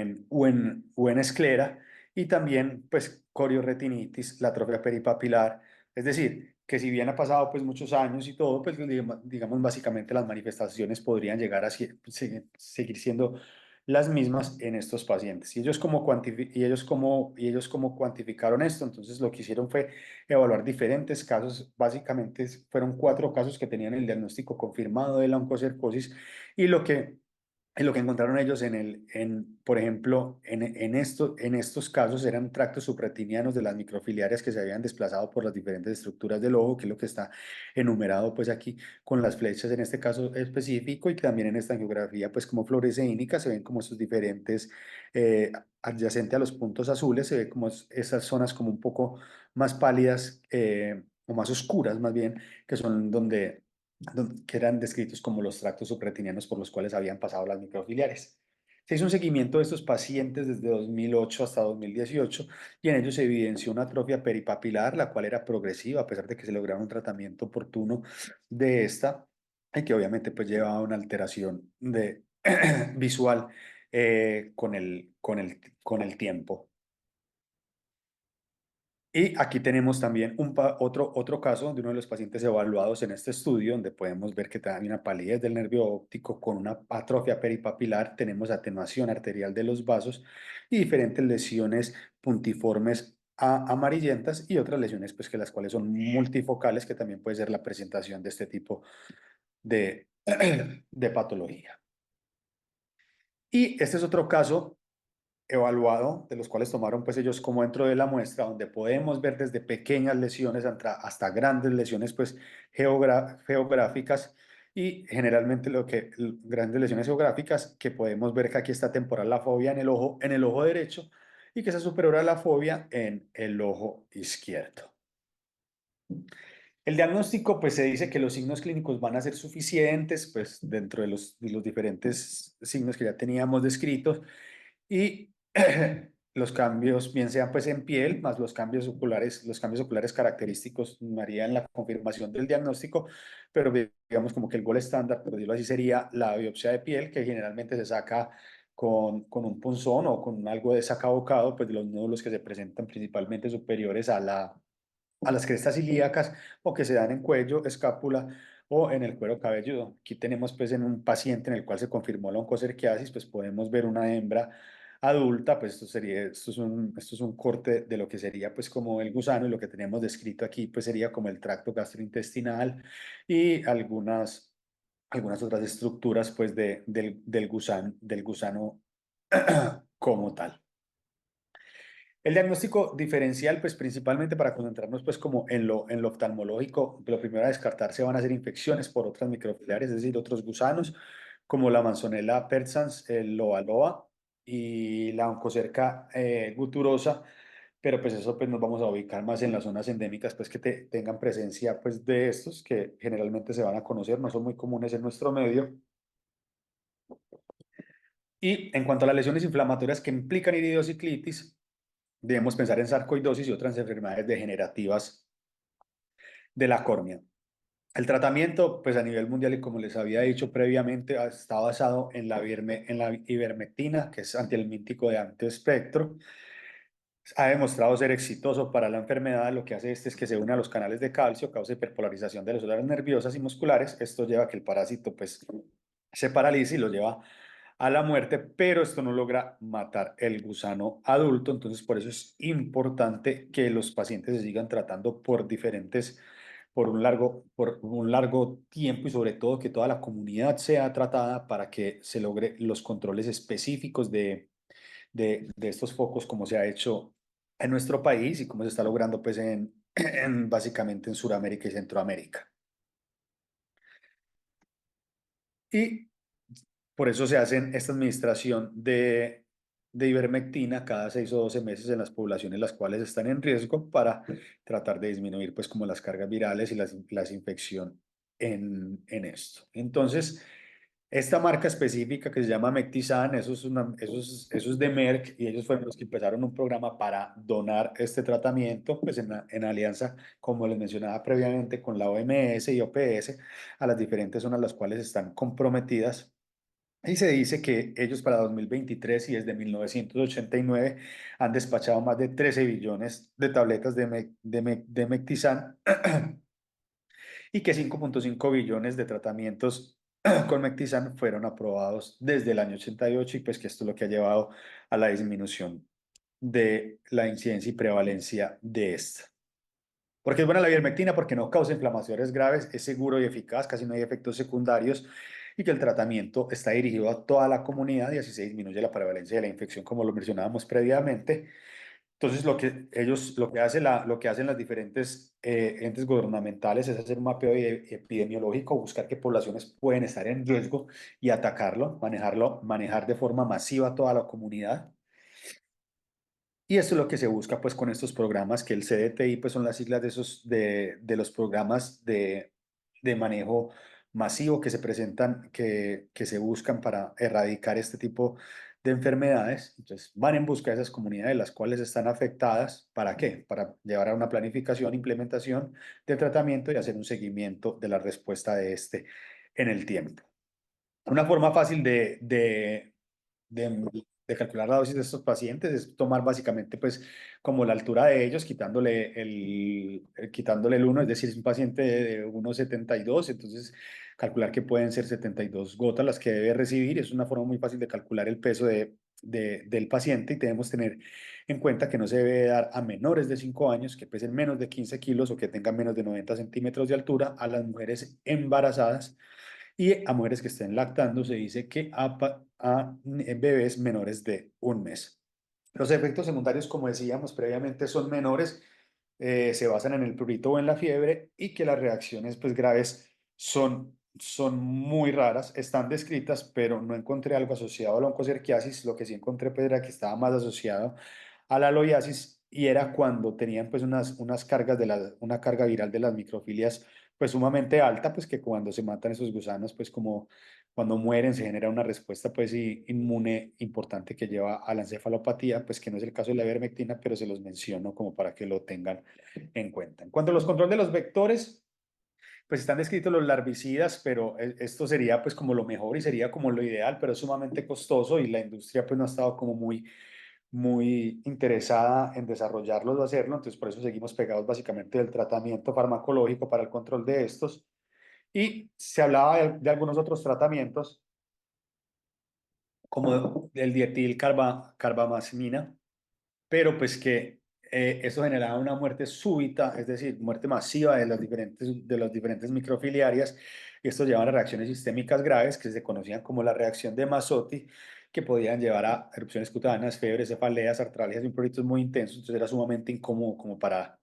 en esclera y también pues corioretinitis, la atrofia peripapilar, es decir, que si bien ha pasado pues muchos años y todo, pues digamos básicamente las manifestaciones podrían llegar a seguir siendo las mismas en estos pacientes. Y ellos cómo cuantificaron esto, entonces lo que hicieron fue evaluar diferentes casos, básicamente fueron 4 casos que tenían el diagnóstico confirmado de la oncocercosis y lo que encontraron ellos por ejemplo, en estos casos eran tractos subretinianos de las microfiliarias que se habían desplazado por las diferentes estructuras del ojo, que es lo que está enumerado pues aquí con las flechas en este caso específico y también en esta angiografía pues como fluoresceínica se ven como estos diferentes, adyacente a los puntos azules, se ve como esas zonas como un poco más pálidas o más oscuras más bien, que son que eran descritos como los tractos subretinianos por los cuales habían pasado las microfiliares. Se hizo un seguimiento de estos pacientes desde 2008 hasta 2018 y en ellos se evidenció una atrofia peripapilar, la cual era progresiva a pesar de que se lograra un tratamiento oportuno de esta y que obviamente pues llevaba una alteración de, visual con el tiempo. Y aquí tenemos también otro caso de uno de los pacientes evaluados en este estudio, donde podemos ver que hay una palidez del nervio óptico con una atrofia peripapilar, tenemos atenuación arterial de los vasos y diferentes lesiones puntiformes amarillentas y otras lesiones pues que las cuales son multifocales, que también puede ser la presentación de este tipo de, de patología. Y este es otro caso evaluado, de los cuales tomaron pues ellos como dentro de la muestra, donde podemos ver desde pequeñas lesiones hasta grandes lesiones pues geográficas y generalmente grandes lesiones geográficas que podemos ver que aquí está temporal la fobia en el ojo derecho y que es superior a la fobia en el ojo izquierdo. El diagnóstico, pues se dice que los signos clínicos van a ser suficientes, pues dentro de los diferentes signos que ya teníamos descritos, y los cambios, bien sean pues en piel, más los cambios oculares característicos, harían la confirmación del diagnóstico, pero digamos como que el gol estándar, por decirlo así, sería la biopsia de piel, que generalmente se saca con un punzón o con algo de sacabocado, pues de los nódulos que se presentan principalmente superiores a las crestas ilíacas o que se dan en cuello, escápula o en el cuero cabelludo. Aquí tenemos pues en un paciente en el cual se confirmó la oncocerciasis, pues podemos ver una hembra adulta, pues esto es un corte de lo que sería pues como el gusano y lo que tenemos descrito aquí pues sería como el tracto gastrointestinal y algunas otras estructuras pues del gusano como tal. El diagnóstico diferencial, pues principalmente para concentrarnos pues como en lo oftalmológico, lo primero a descartarse van a ser infecciones por otras microfiliares, es decir, otros gusanos, como la Manzonella persans, el loa loa y la Oncocerca guturosa, pero pues eso pues nos vamos a ubicar más en las zonas endémicas pues que tengan presencia pues de estos que generalmente se van a conocer, no son muy comunes en nuestro medio. Y en cuanto a las lesiones inflamatorias que implican iridociclitis, debemos pensar en sarcoidosis y otras enfermedades degenerativas de la córnea. El tratamiento, pues a nivel mundial y como les había dicho previamente, está basado en la ivermectina, que es antihelmíntico de amplio espectro. Ha demostrado ser exitoso para la enfermedad. Lo que hace es que se une a los canales de calcio, causa hiperpolarización de las células nerviosas y musculares. Esto lleva a que el parásito pues se paralice y lo lleva a la muerte, pero esto no logra matar el gusano adulto. Entonces, por eso es importante que los pacientes se sigan tratando por un largo tiempo y sobre todo que toda la comunidad sea tratada para que se logre los controles específicos de estos focos como se ha hecho en nuestro país y como se está logrando pues básicamente en Sudamérica y Centroamérica. Y por eso se hace esta administración de ivermectina cada 6 o 12 meses en las poblaciones las cuales están en riesgo para tratar de disminuir pues como las cargas virales y las infecciones en esto. Entonces, esta marca específica que se llama Mectizan, eso es de Merck y ellos fueron los que empezaron un programa para donar este tratamiento, pues en alianza, como les mencionaba previamente, con la OMS y OPS, a las diferentes zonas las cuales están comprometidas. Y se dice que ellos para 2023 y desde 1989 han despachado más de 13 billones de tabletas de Mectizan y que 5.5 billones de tratamientos con Mectizan fueron aprobados desde el año 88 y pues que esto es lo que ha llevado a la disminución de la incidencia y prevalencia de esta. ¿Por qué es buena la ivermectina? Porque no causa inflamaciones graves, es seguro y eficaz, casi no hay efectos secundarios y que el tratamiento está dirigido a toda la comunidad y así se disminuye la prevalencia de la infección como lo mencionábamos previamente. Entonces, lo que hacen las diferentes entes gubernamentales es hacer un mapeo epidemiológico, buscar qué poblaciones pueden estar en riesgo y atacarlo, manejar de forma masiva a toda la comunidad. Y esto es lo que se busca pues con estos programas, que el CDTI pues son las siglas de los programas de manejo masivo que se presentan, que se buscan para erradicar este tipo de enfermedades. Entonces van en busca de esas comunidades las cuales están afectadas. ¿Para qué? Para llevar a una planificación, implementación de tratamiento y hacer un seguimiento de la respuesta de este en el tiempo. Una forma fácil de, de calcular la dosis de estos pacientes es tomar básicamente pues como la altura de ellos, quitándole el 1, es decir, es un paciente de 1,72, entonces calcular que pueden ser 72 gotas las que debe recibir. Es una forma muy fácil de calcular el peso del paciente y debemos tener en cuenta que no se debe dar a menores de 5 años que pesen menos de 15 kilos o que tengan menos de 90 centímetros de altura, a las mujeres embarazadas y a mujeres que estén lactando se dice que a bebés menores de 1 mes. Los efectos secundarios, como decíamos previamente, son menores, se basan en el prurito o en la fiebre y que las reacciones pues graves son muy raras, están descritas, pero no encontré algo asociado a la oncocerciasis. Lo que sí encontré pues era que estaba más asociado a la loiasis y era cuando tenían pues unas cargas una carga viral de las microfilias pues sumamente alta, pues que cuando se matan esos gusanos, pues como cuando mueren se genera una respuesta pues inmune importante que lleva a la encefalopatía, pues que no es el caso de la ivermectina, pero se los menciono como para que lo tengan en cuenta. En cuanto a los controles de los vectores, pues están descritos los larvicidas, pero esto sería pues como lo mejor y sería como lo ideal, pero es sumamente costoso y la industria pues no ha estado como muy interesada en desarrollarlos o hacerlo, entonces por eso seguimos pegados básicamente del tratamiento farmacológico para el control de estos. Y se hablaba de algunos otros tratamientos, como el carbamazepina, pero pues que eso generaba una muerte súbita, es decir, muerte masiva de las diferentes microfiliarias, y esto lleva a reacciones sistémicas graves que se conocían como la reacción de Masotti, que podían llevar a erupciones cutáneas, fiebres, cefaleas, artralgias y pruritos muy intensos, entonces era sumamente incómodo como para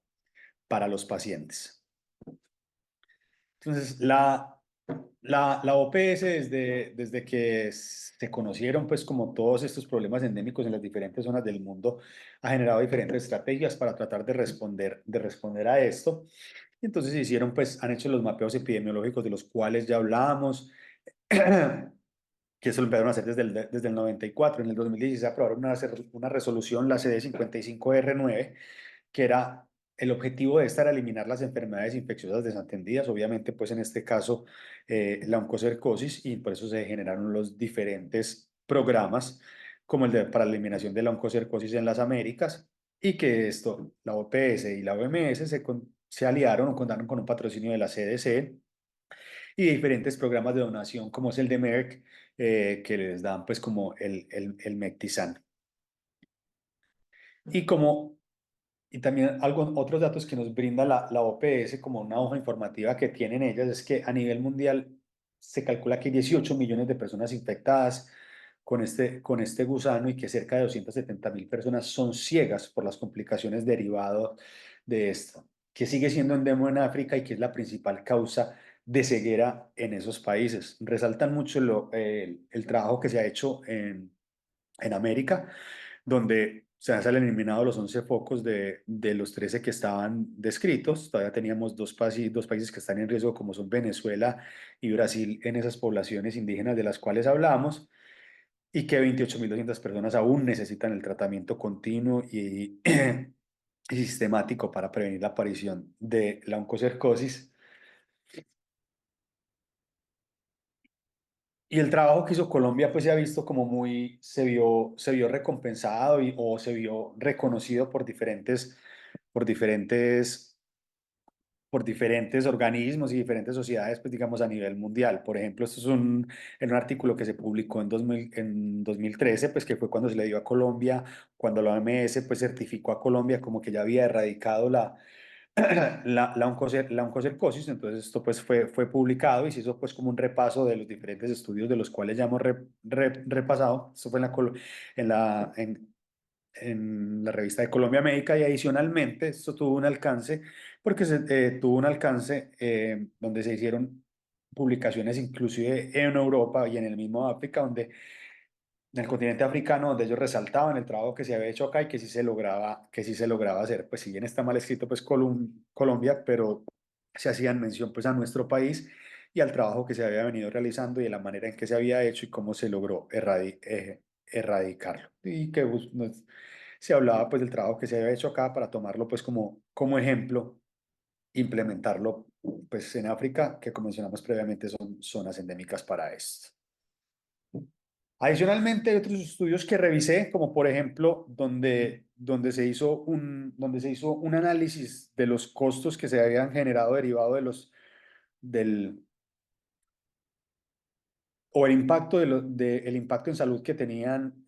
los pacientes. Entonces, la OPS desde que se conocieron pues como todos estos problemas endémicos en las diferentes zonas del mundo, ha generado diferentes estrategias para tratar de responder a esto. Y entonces han hecho los mapeos epidemiológicos de los cuales ya hablábamos, que eso lo empezaron a hacer desde el 94. En el 2016 aprobaron una resolución, la CD55R9, que era el objetivo de esta era eliminar las enfermedades infecciosas desatendidas, obviamente pues en este caso la oncocercosis, y por eso se generaron los diferentes programas como para la eliminación de la oncocercosis en las Américas, y que esto, la OPS y la OMS se aliaron o contaron con un patrocinio de la CDC y de diferentes programas de donación como es el de Merck, que les dan pues como el Mectizan. Y como Y también otros datos que nos brinda la OPS como una hoja informativa que tienen ellas es que a nivel mundial se calcula que hay 18 millones de personas infectadas con este gusano y que cerca de 270.000 personas son ciegas por las complicaciones derivadas de esto, que sigue siendo endemo en África y que es la principal causa de ceguera en esos países. Resaltan mucho el trabajo que se ha hecho en América, donde se han eliminado los 11 focos de los 13 que estaban descritos. Todavía teníamos dos países que están en riesgo, como son Venezuela y Brasil, en esas poblaciones indígenas de las cuales hablamos, y que 28.200 personas aún necesitan el tratamiento continuo y sistemático para prevenir la aparición de la oncocercosis. Y el trabajo que hizo Colombia, pues se ha visto como se vio recompensado o se vio reconocido por diferentes, por diferentes organismos y diferentes sociedades, pues digamos a nivel mundial. Por ejemplo, esto es en un artículo que se publicó en 2013, pues que fue cuando se le dio a Colombia, cuando la OMS pues certificó a Colombia como que ya había erradicado la oncocercosis. Entonces esto pues fue publicado y se hizo pues como un repaso de los diferentes estudios de los cuales ya hemos repasado. Esto fue en la revista de Colombia Médica, y adicionalmente esto tuvo un alcance porque tuvo un alcance donde se hicieron publicaciones inclusive en Europa y en el mismo África, en el continente africano, donde ellos resaltaban el trabajo que se había hecho acá y que sí se lograba hacer. Pues si bien está mal escrito pues Colombia, pero se hacían mención pues a nuestro país y al trabajo que se había venido realizando y de la manera en que se había hecho y cómo se logró erradicarlo. Y que se hablaba pues del trabajo que se había hecho acá para tomarlo pues como ejemplo, implementarlo pues en África, que como mencionamos previamente son zonas endémicas para esto. Adicionalmente, hay otros estudios que revisé, como por ejemplo, donde se hizo un análisis de los costos que se habían generado derivado o el impacto, el impacto en salud que tenían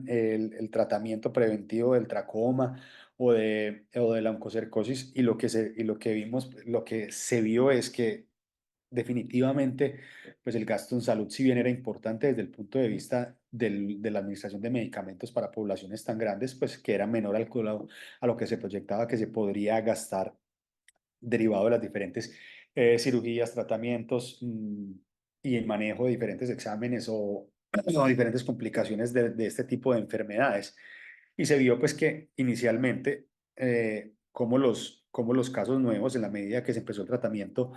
el tratamiento preventivo del tracoma o de la oncocercosis, y lo que vimos, lo que se vio es que definitivamente, pues el gasto en salud, si bien era importante desde el punto de vista de la administración de medicamentos para poblaciones tan grandes, pues que era menor a lo que se proyectaba que se podría gastar derivado de las diferentes cirugías, tratamientos y el manejo de diferentes exámenes o diferentes complicaciones de este tipo de enfermedades. Y se vio pues que inicialmente como los casos nuevos, en la medida que se empezó el tratamiento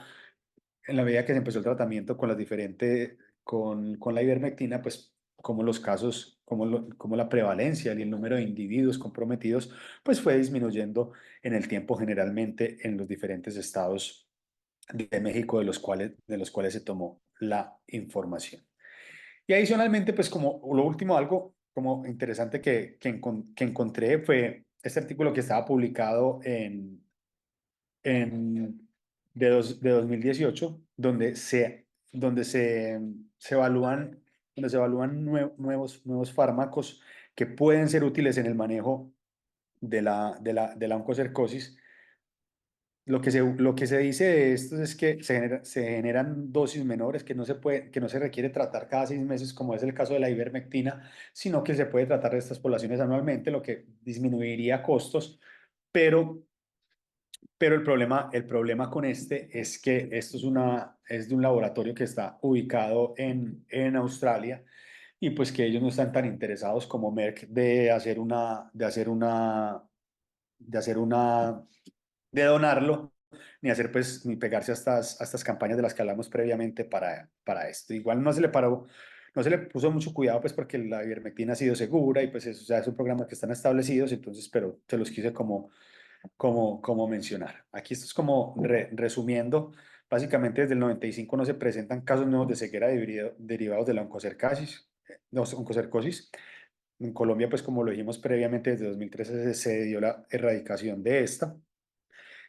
con con la ivermectina, pues como los casos, como la prevalencia y el número de individuos comprometidos, pues fue disminuyendo en el tiempo generalmente en los diferentes estados de México de los cuales se tomó la información. Y adicionalmente, pues como lo último, algo como interesante que encontré fue este artículo que estaba publicado en, de 2018, donde se evalúan nuevos fármacos que pueden ser útiles en el manejo de la oncocercosis. Lo que se dice de esto es que se generan dosis menores, que no se requiere tratar cada 6 meses, como es el caso de la ivermectina, sino que se puede tratar de estas poblaciones anualmente, lo que disminuiría costos, pero el problema con este es que esto es de un laboratorio que está ubicado en Australia, y pues que ellos no están tan interesados como Merck de donarlo, ni pegarse a estas campañas de las que hablamos previamente para esto. Igual no se le puso mucho cuidado, pues porque la ivermectina ha sido segura, y pues eso ya es un programa que están establecidos, entonces, pero se los quise como mencionar. Aquí esto es como resumiendo. Básicamente, desde el 95 no se presentan casos nuevos de ceguera derivados de la oncocercosis. Oncocercosis. En Colombia, pues como lo dijimos previamente, desde 2013 se dio la erradicación de esta.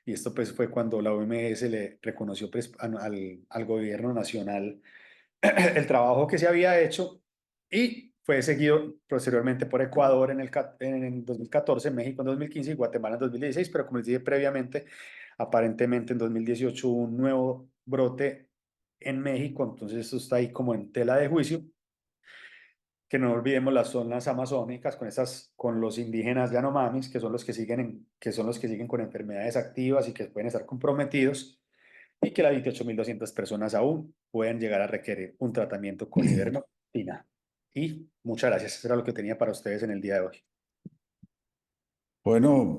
Y esto pues fue cuando la OMS le reconoció pues, al gobierno nacional el trabajo que se había hecho, y fue seguido posteriormente por Ecuador en 2014, México en 2015 y Guatemala en 2016, pero como les dije previamente, aparentemente en 2018 hubo un nuevo brote en México, entonces esto está ahí como en tela de juicio. Que no olvidemos las zonas amazónicas con los indígenas Yanomamis, que son los que siguen con enfermedades activas y que pueden estar comprometidos, y que las 28.200 personas aún pueden llegar a requerir un tratamiento con ivermectina. Y muchas gracias, eso era lo que tenía para ustedes en el día de hoy. Bueno,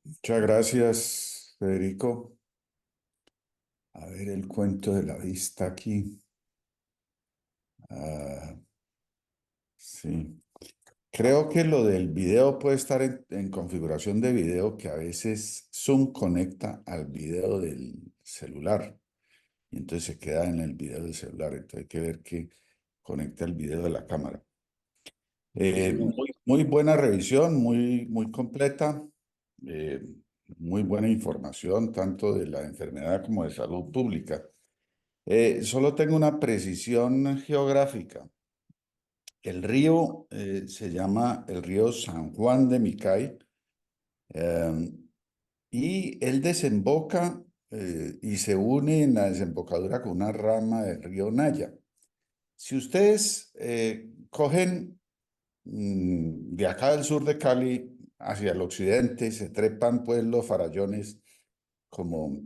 muchas gracias, Federico. A ver el cuento de la vista aquí. Sí. Creo que lo del video puede estar en configuración de video, que a veces Zoom conecta al video del celular y entonces se queda en el video del celular. Entonces hay que ver que conecta el video de la cámara. Muy buena revisión, muy completa, eh, muy buena información, tanto de la enfermedad como de salud pública. Solo tengo una precisión geográfica. El río se llama el río San Juan de Micay, y él desemboca y se une en la desembocadura con una rama del río Naya. Si ustedes cogen de acá del sur de Cali hacia el occidente, se trepan pues los farallones, como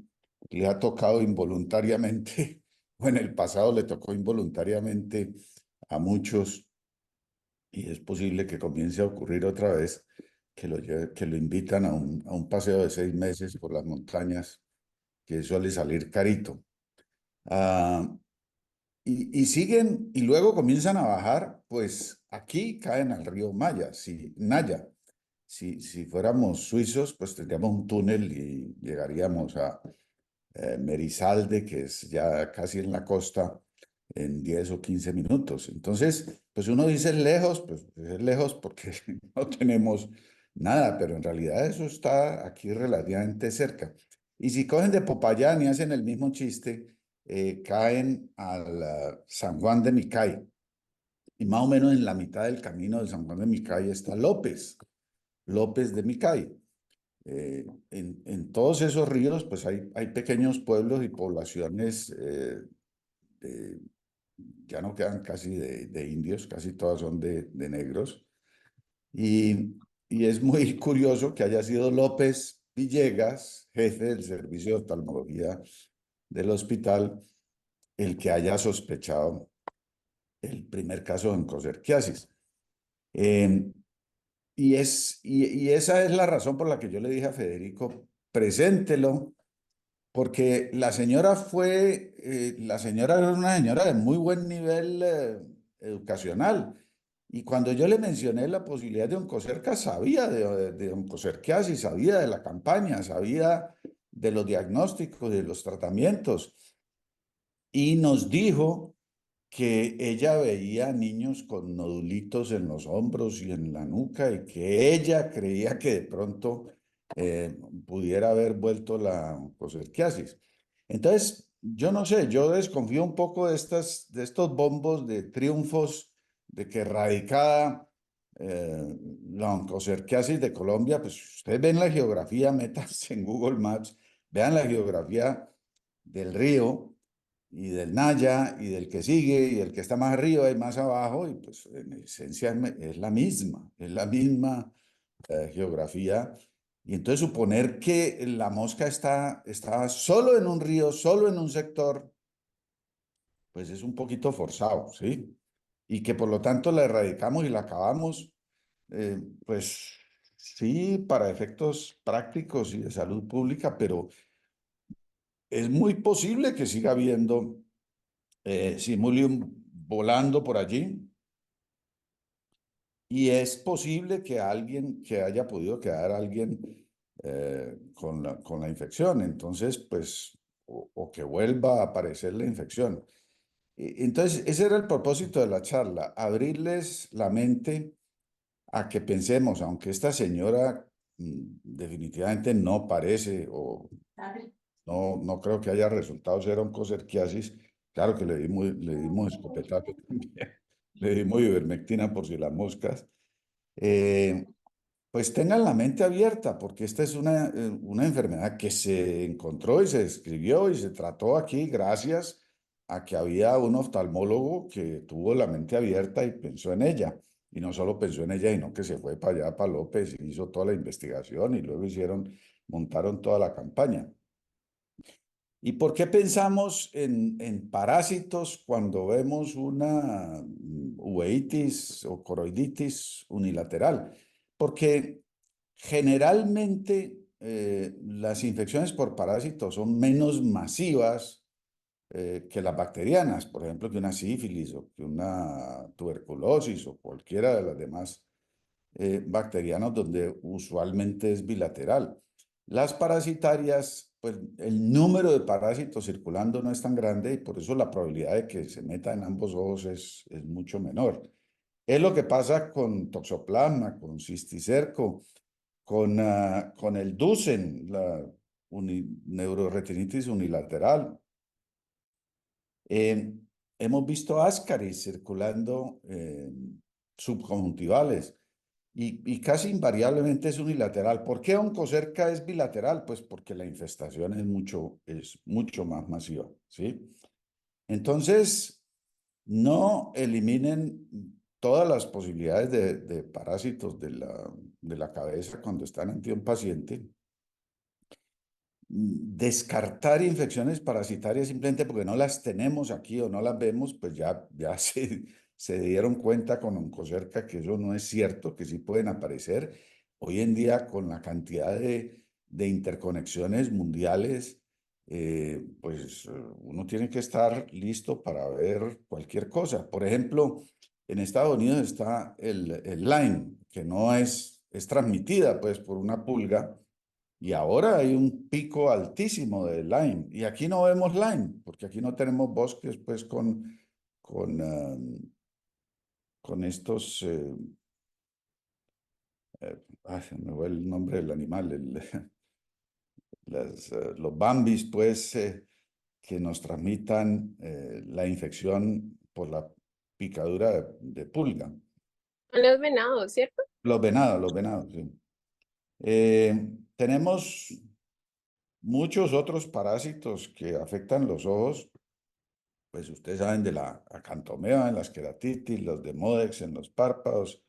le ha tocado involuntariamente, o en el pasado le tocó involuntariamente a muchos, y es posible que comience a ocurrir otra vez, que lo invitan a un paseo de 6 meses por las montañas, que suele salir carito. Ah, y siguen y luego comienzan a bajar, pues aquí caen al río Naya. Si fuéramos suizos, pues tendríamos un túnel y llegaríamos a Merizalde, que es ya casi en la costa, en 10 o 15 minutos. Entonces, pues uno dice pues es lejos porque no tenemos nada, pero en realidad eso está aquí relativamente cerca. Y si cogen de Popayán y hacen el mismo chiste, caen al San Juan de Micay. Y más o menos en la mitad del camino de San Juan de Micay está López de Micay. En todos esos ríos, pues hay pequeños pueblos y poblaciones, ya no quedan casi de indios, casi todas son de negros. Y, y es muy curioso que haya sido López Villegas, jefe del servicio de oftalmología del hospital, el que haya sospechado el primer caso de oncocerciasis. Eh, y esa es la razón por la que yo le dije a Federico, preséntelo, porque la señora era una señora de muy buen nivel educacional. Y cuando yo le mencioné la posibilidad de oncocerca, sabía de oncocerciasis, sabía de la campaña, sabía de los diagnósticos, de los tratamientos. Y nos dijo que ella veía niños con nodulitos en los hombros y en la nuca y que ella creía que de pronto pudiera haber vuelto la oncocerciasis. Entonces, yo no sé, yo desconfío un poco de estos bombos de triunfos de que erradicada la oncocerciasis de Colombia, pues ustedes ven la geografía, métanse en Google Maps, vean la geografía del río y del Naya y del que sigue y el que está más arriba y más abajo, y pues en esencia es la misma geografía. Y entonces suponer que la mosca está solo en un río, solo en un sector, pues es un poquito forzado, ¿sí? Y que por lo tanto la erradicamos y la acabamos, pues sí, para efectos prácticos y de salud pública, pero es muy posible que siga habiendo Simulium volando por allí y es posible que que haya podido quedar alguien con la infección, entonces, pues, o que vuelva a aparecer la infección. Entonces, ese era el propósito de la charla, abrirles la mente a que pensemos, aunque esta señora definitivamente no parece o no creo que haya resultado ser oncocerciasis. Claro que le dimos escopetazo también. Le dimos ivermectina por si las moscas. Eh, pues tengan la mente abierta, porque esta es una enfermedad que se encontró y se describió y se trató aquí gracias a que había un oftalmólogo que tuvo la mente abierta y pensó en ella. Y no solo pensó en ella, sino que se fue para allá, para López, y hizo toda la investigación y luego montaron toda la campaña. ¿Y por qué pensamos en parásitos cuando vemos una uveitis o coroiditis unilateral? Porque generalmente las infecciones por parásitos son menos masivas que las bacterianas, por ejemplo, que una sífilis o que una tuberculosis o cualquiera de las demás bacterianos donde usualmente es bilateral. Las parasitarias, pues el número de parásitos circulando no es tan grande y por eso la probabilidad de que se meta en ambos ojos es mucho menor. Es lo que pasa con toxoplasma, con cisticerco, con el Dussen, la neuroretinitis unilateral. Eh, hemos visto ascaris circulando subconjuntivales y casi invariablemente es unilateral. ¿Por qué oncocerca es bilateral? Pues porque la infestación es mucho más masiva, ¿sí? Entonces, no eliminen todas las posibilidades de parásitos de la cabeza cuando están ante un paciente. Descartar infecciones parasitarias simplemente porque no las tenemos aquí o no las vemos, pues ya se dieron cuenta con oncocerca que eso no es cierto, que sí pueden aparecer. Hoy en día, con la cantidad de interconexiones mundiales, pues uno tiene que estar listo para ver cualquier cosa. Por ejemplo, en Estados Unidos está el Lyme, que no es transmitida pues por una pulga, y ahora hay un pico altísimo de Lyme. Y aquí no vemos Lyme, porque aquí no tenemos bosques pues con, con estos, se me fue el nombre del animal, los bambis pues que nos transmitan la infección por la picadura de pulga. Son los venados, ¿cierto? Los venados, sí. Tenemos muchos otros parásitos que afectan los ojos, pues ustedes saben de la acantomeba en las queratitis, los demodex en los párpados,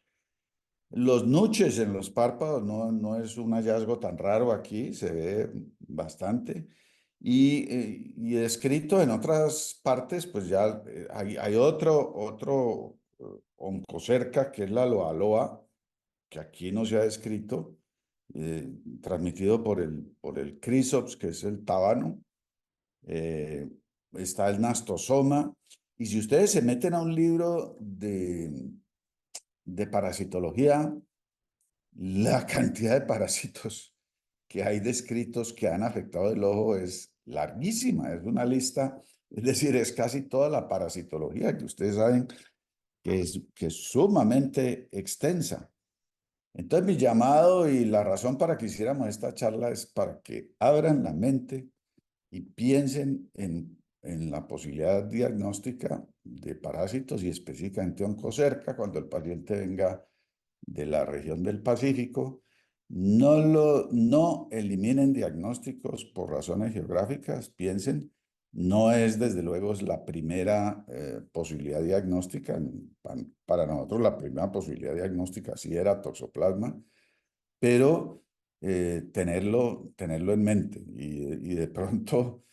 los nuches en los párpados, no es un hallazgo tan raro aquí, se ve bastante. Y descrito en otras partes, pues ya hay otro oncocerca, que es la loaloa, que aquí no se ha descrito, transmitido por el Chrysops, que es el tábano. Está el Nastosoma. Y si ustedes se meten a un libro de parasitología, la cantidad de parásitos que hay descritos que han afectado el ojo es larguísima, es una lista, es decir, es casi toda la parasitología que ustedes saben que es sumamente extensa. Entonces mi llamado y la razón para que hiciéramos esta charla es para que abran la mente y piensen en la posibilidad diagnóstica de parásitos y específicamente oncocerca cuando el paciente venga de la región del Pacífico. No eliminen diagnósticos por razones geográficas, piensen, no es desde luego la primera posibilidad diagnóstica, para nosotros la primera posibilidad diagnóstica sí era toxoplasma, pero tenerlo en mente y de pronto,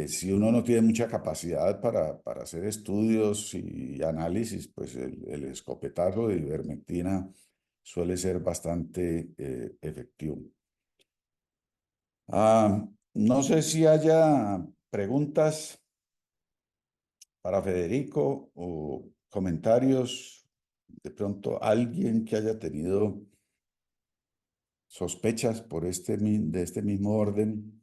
si uno no tiene mucha capacidad para hacer estudios y análisis, pues el escopetazo de ivermectina suele ser bastante efectivo. No sé si haya preguntas para Federico o comentarios, de pronto alguien que haya tenido sospechas de este mismo orden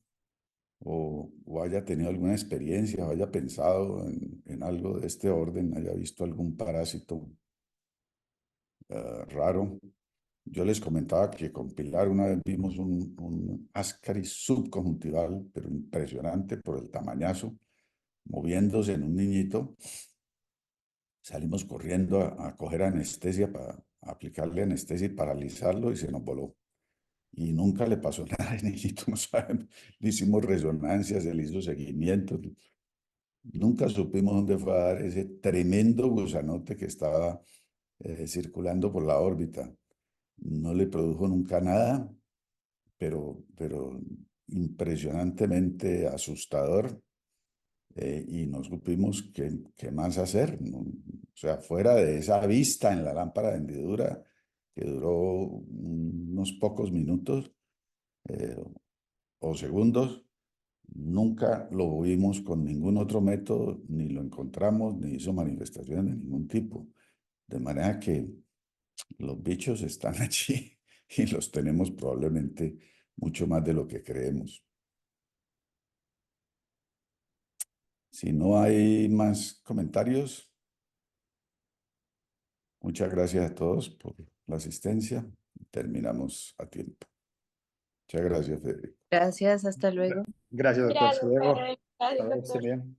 o haya tenido alguna experiencia o haya pensado en algo de este orden, haya visto algún parásito raro. Yo les comentaba que con Pilar una vez vimos un Ascaris subconjuntival, pero impresionante por el tamañazo, moviéndose en un niñito. Salimos corriendo a coger anestesia para aplicarle anestesia y paralizarlo y se nos voló. Y nunca le pasó nada al niñito, no sabemos. Le hicimos resonancias, se le hizo seguimiento. Nunca supimos dónde fue a dar ese tremendo gusanote que estaba circulando por la órbita. No le produjo nunca nada, pero impresionantemente asustador. Y no supimos qué más hacer, ¿no? O sea, fuera de esa vista en la lámpara de hendidura, que duró unos pocos minutos o segundos, nunca lo vimos con ningún otro método, ni lo encontramos, ni hizo manifestaciones de ningún tipo. De manera que los bichos están allí y los tenemos probablemente mucho más de lo que creemos. Si no hay más comentarios, muchas gracias a todos por la asistencia. Terminamos a tiempo. Muchas gracias, Federico. Gracias, hasta luego. Gracias, doctor. Hasta Gracias, luego. Pedro. Hasta Gracias, luego, esté doctor. bien.